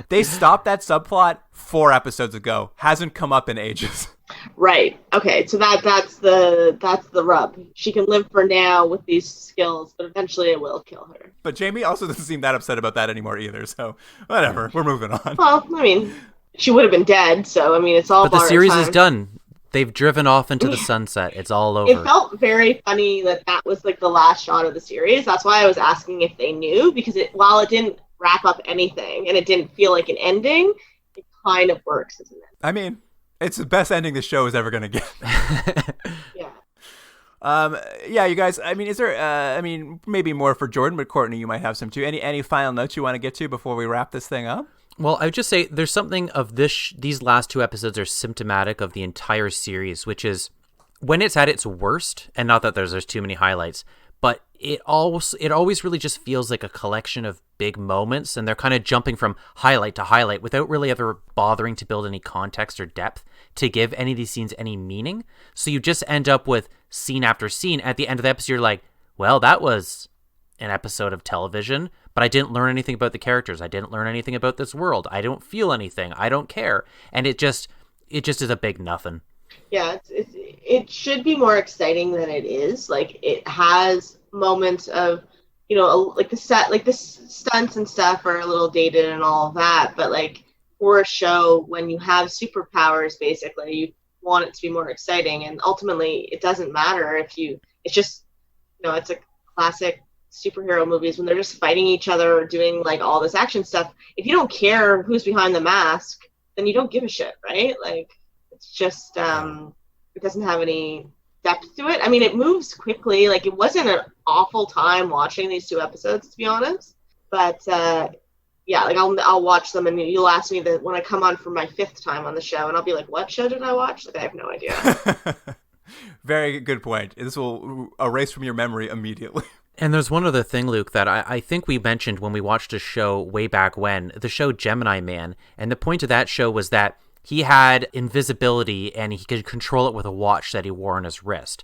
They stopped that subplot 4 episodes ago. Hasn't come up in ages. Right. Okay. So that's the rub. She can live for now with these skills, but eventually it will kill her. But Jamie also doesn't seem that upset about that anymore either. So whatever. We're moving on. Well, I mean, she would have been dead. So I mean, it's all. But the series is done. They've driven off into the sunset. It's all over. It felt very funny that was like the last shot of the series. That's why I was asking if they knew, because while it didn't wrap up anything and it didn't feel like an ending, it kind of works, isn't it? I mean, it's the best ending the show is ever going to get. Yeah. Yeah, you guys, I mean, is there, maybe more for Jordan, but Courtney, you might have some too. Any final notes you want to get to before we wrap this thing up? Well, I would just say there's something of these last 2 episodes are symptomatic of the entire series, which is when it's at its worst, and not that there's too many highlights, but it always really just feels like a collection of big moments, and they're kind of jumping from highlight to highlight without really ever bothering to build any context or depth to give any of these scenes any meaning. So you just end up with scene after scene. At the end of the episode, you're like, well, that was an episode of television, but I didn't learn anything about the characters. I didn't learn anything about this world. I don't feel anything. I don't care. And it just it just is a big nothing. Yeah, it should be more exciting than it is. Like, it has moments of, like the stunts and stuff are a little dated and all of that, but like for a show when you have superpowers, basically, you want it to be more exciting, and ultimately it doesn't matter it's just, it's a classic superhero movies when they're just fighting each other or doing like all this action stuff. If you don't care who's behind the mask, then you don't give a shit, right? Like, it's just it doesn't have any depth to it. I mean, it moves quickly. Like, it wasn't an awful time watching these 2 episodes, to be honest. But yeah, like I'll watch them, and you'll ask me that when I come on for my 5th time on the show, and I'll be like, "What show did I watch?" Like, I have no idea. Very good point. This will erase from your memory immediately. And there's one other thing, Luke, that I think we mentioned when we watched a show way back when, the show Gemini Man. And the point of that show was that he had invisibility and he could control it with a watch that he wore on his wrist.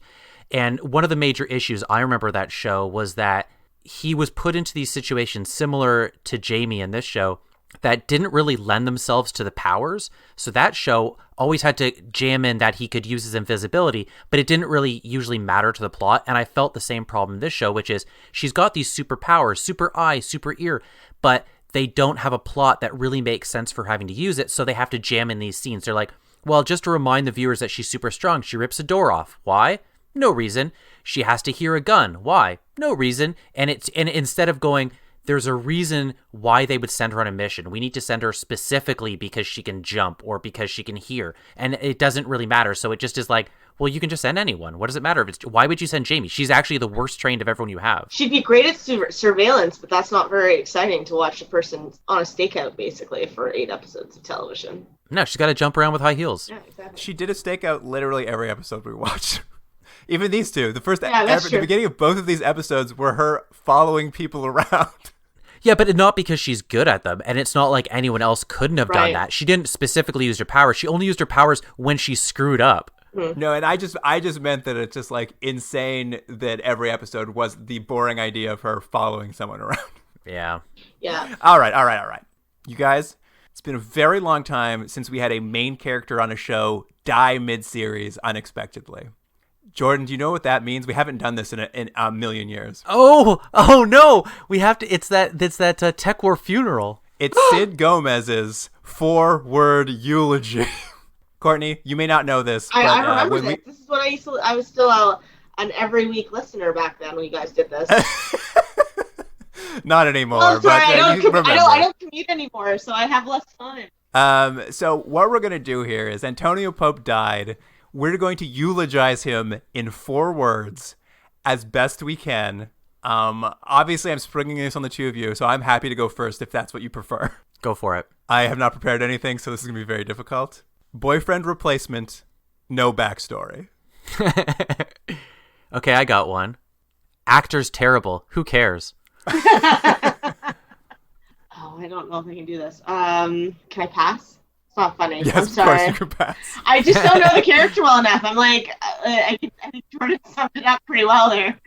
And one of the major issues I remember that show was that he was put into these situations similar to Jamie in this show that didn't really lend themselves to the powers. So that show always had to jam in that he could use his invisibility, but it didn't really usually matter to the plot. And I felt the same problem in this show, which is she's got these superpowers, super eye, super ear, but they don't have a plot that really makes sense for having to use it. So they have to jam in these scenes. They're like, well, just to remind the viewers that she's super strong, she rips a door off. Why? No reason. She has to hear a gun. Why? No reason. And instead of going, there's a reason why they would send her on a mission. We need to send her specifically because she can jump or because she can hear. And it doesn't really matter. So it just is like, well, you can just send anyone. What does it matter if it's... Why would you send Jamie? She's actually the worst trained of everyone you have. She'd be great at surveillance, but that's not very exciting to watch a person on a stakeout, basically, for 8 episodes of television. No, she's got to jump around with high heels. Yeah, exactly. She did a stakeout literally every episode we watched. Even these 2. The beginning of both of these episodes were her following people around. Yeah, but not because she's good at them, and it's not like anyone else couldn't have done that. She didn't specifically use her powers. She only used her powers when she screwed up. No, and I just meant that it's just like insane that every episode was the boring idea of her following someone around. Yeah. Yeah. All right. You guys, it's been a very long time since we had a main character on a show die mid-series unexpectedly. Jordan, do you know what that means? We haven't done this in a million years. Oh no! We have to. It's that Tech War funeral. It's Sid Gomez's 4-word eulogy. Courtney, you may not know this. I remember this. This is when I was still an every week listener back then when you guys did this. Not anymore. Oh, sorry, but, I don't commute anymore, so I have less time. So what we're gonna do here is Antonio Pope died. We're going to eulogize him in 4 words as best we can. Obviously, I'm springing this on the 2 of you, so I'm happy to go first if that's what you prefer. Go for it. I have not prepared anything, so this is going to be very difficult. Boyfriend replacement, no backstory. Okay, I got one. Actor's terrible. Who cares? Oh, I don't know if I can do this. Can I pass? It's not funny. Yes, I'm sorry. of course you can pass. I just don't know the character well enough. I'm like, I think Jordan summed it up pretty well there.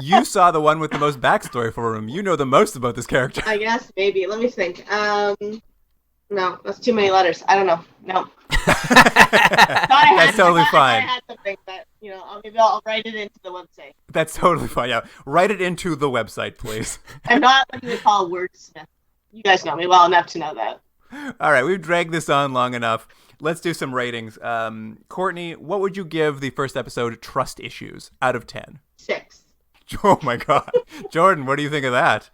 You saw the one with the most backstory for him. You know the most about this character. I guess, maybe. Let me think. No, that's too many letters. I don't know. No. That's totally fine. I had something that, maybe I'll write it into the website. That's totally fine, yeah. Write it into the website, please. I'm not what you would call a wordsmith. You guys know me well enough to know that. All right, we've dragged this on long enough. Let's do some ratings. Courtney, what would you give the first episode, Trust Issues, out of 10? 6. Oh, my God. Jordan, what do you think of that?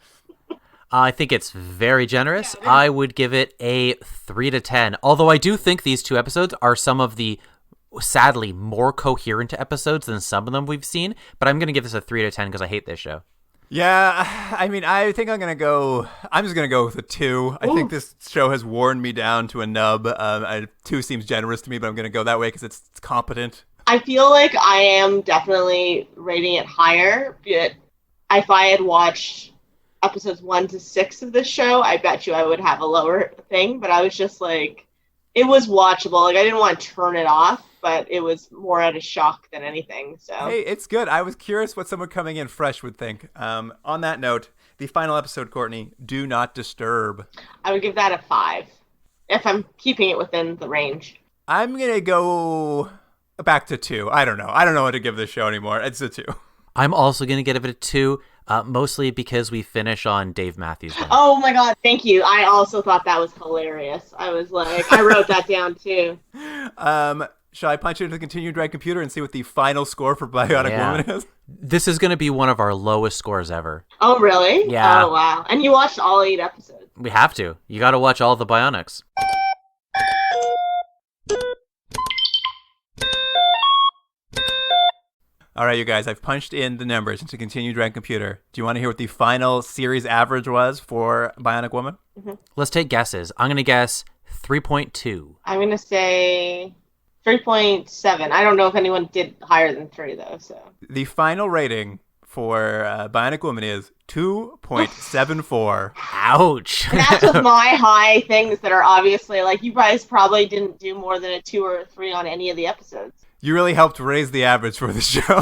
I think it's very generous. Yeah, I would give it a 3 to 10. Although I do think these 2 episodes are some of the, sadly, more coherent episodes than some of them we've seen. But I'm going to give this a 3 to 10 because I hate this show. Yeah, I mean, I think I'm just going to go with a 2. I think this show has worn me down to a nub. 2 seems generous to me, but I'm going to go that way because it's competent. I feel like I am definitely rating it higher, but if I had watched episodes 1 to 6 of this show, I bet you I would have a lower thing, but I was just like, it was watchable. Like, I didn't want to turn it off, but it was more out of shock than anything. So hey, it's good. I was curious what someone coming in fresh would think. On that note, the final episode, Courtney, Do Not Disturb. I would give that a 5 if I'm keeping it within the range. I'm going to go back to 2. I don't know. I don't know what to give this show anymore. It's a 2. I'm also going to give it a 2, mostly because we finish on Dave Matthews Band. Oh my God, thank you. I also thought that was hilarious. I was like, I wrote that down too. Shall I punch into the Continuum Drag computer and see what the final score for Bionic Woman is? This is going to be one of our lowest scores ever. Oh, really? Yeah. Oh, wow. And you watched all 8 episodes. We have to. You got to watch all the Bionics. All right, you guys, I've punched in the numbers into Continuum Drag computer. Do you want to hear what the final series average was for Bionic Woman? Mm-hmm. Let's take guesses. I'm going to guess 3.2. I'm going to say 3.7. I don't know if anyone did higher than 3, though. So the final rating for Bionic Woman is 2.74. Ouch. And that's with my high things that are obviously, like, you guys probably didn't do more than a 2 or a 3 on any of the episodes. You really helped raise the average for the show.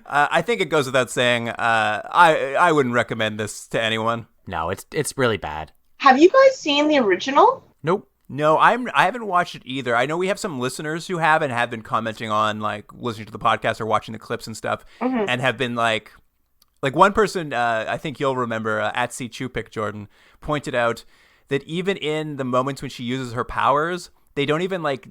I think it goes without saying, I wouldn't recommend this to anyone. No, it's really bad. Have you guys seen the original? Nope. No, I haven't watched it either. I know we have some listeners who have and have been commenting on, like, listening to the podcast or watching the clips and stuff, and have been like one person, I think you'll remember, at C. Chupik, Jordan, pointed out that even in the moments when she uses her powers, they don't even, like,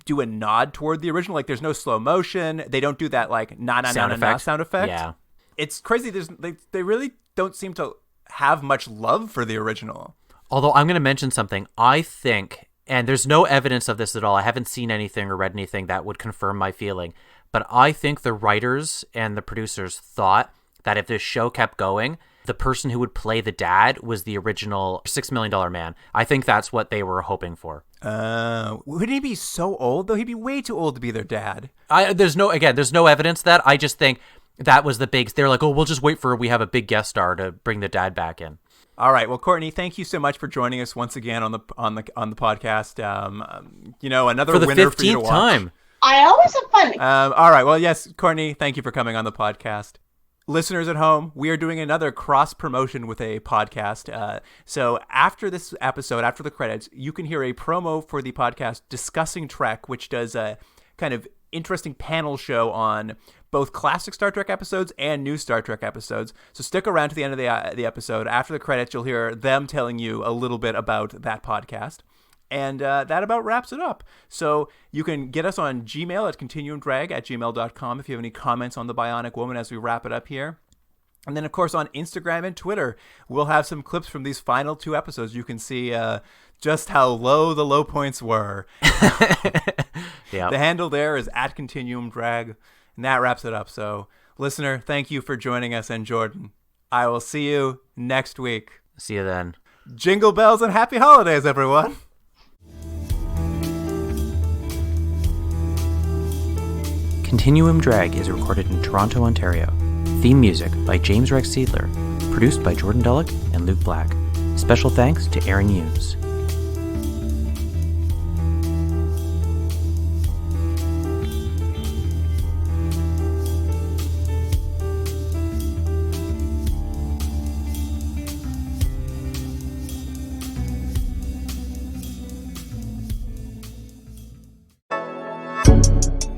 do a nod toward the original. Like, there's no slow motion. They don't do that, like, sound effect. Yeah. It's crazy. They really don't seem to have much love for the original. Although I'm going to mention something. I think, and there's no evidence of this at all, I haven't seen anything or read anything that would confirm my feeling, but I think the writers and the producers thought that if this show kept going, the person who would play the dad was the original $6 Million Man. I think that's what they were hoping for. Would he be so old, though? He'd be way too old to be their dad. There's no evidence of that. I just think that was the big... They're like, oh, we'll just wait for we have a big guest star to bring the dad back in. All right. Well, Courtney, thank you so much for joining us once again on the podcast. Another for the winner 15th for you to watch. time. I always have fun. All right. Well, yes, Courtney, thank you for coming on the podcast. Listeners at home, we are doing another cross-promotion with a podcast. So after this episode, after the credits, you can hear a promo for the podcast Discussing Trek, which does a kind of interesting panel show on both classic Star Trek episodes and new Star Trek episodes. So stick around to the end of the episode. After the credits, you'll hear them telling you a little bit about that podcast. And that about wraps it up. So you can get us on Gmail at continuumdrag@gmail.com if you have any comments on the Bionic Woman as we wrap it up here. And then, of course, on Instagram and Twitter, we'll have some clips from these final 2 episodes. You can see just how low the low points were. Yeah. The handle there is @continuumdrag, and that wraps it up. So, listener, thank you for joining us. And Jordan, I will see you next week. See you then. Jingle bells and happy holidays, everyone. Continuum Drag is recorded in Toronto, Ontario. Theme music by James Rex Seidler. Produced by Jordan Dullock and Luke Black. Special thanks to Aaron Hughes.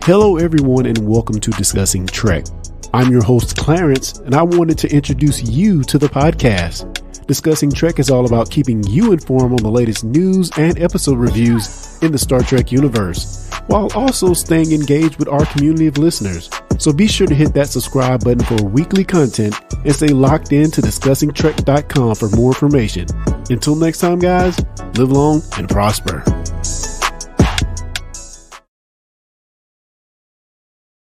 Hello everyone and welcome to Discussing Trek. I'm your host Clarence and I wanted to introduce you to the podcast. Discussing Trek is all about keeping you informed on the latest news and episode reviews in the Star Trek universe, while also staying engaged with our community of listeners. So be sure to hit that subscribe button for weekly content and stay locked in to discussingtrek.com for more information. Until next time guys, live long and prosper.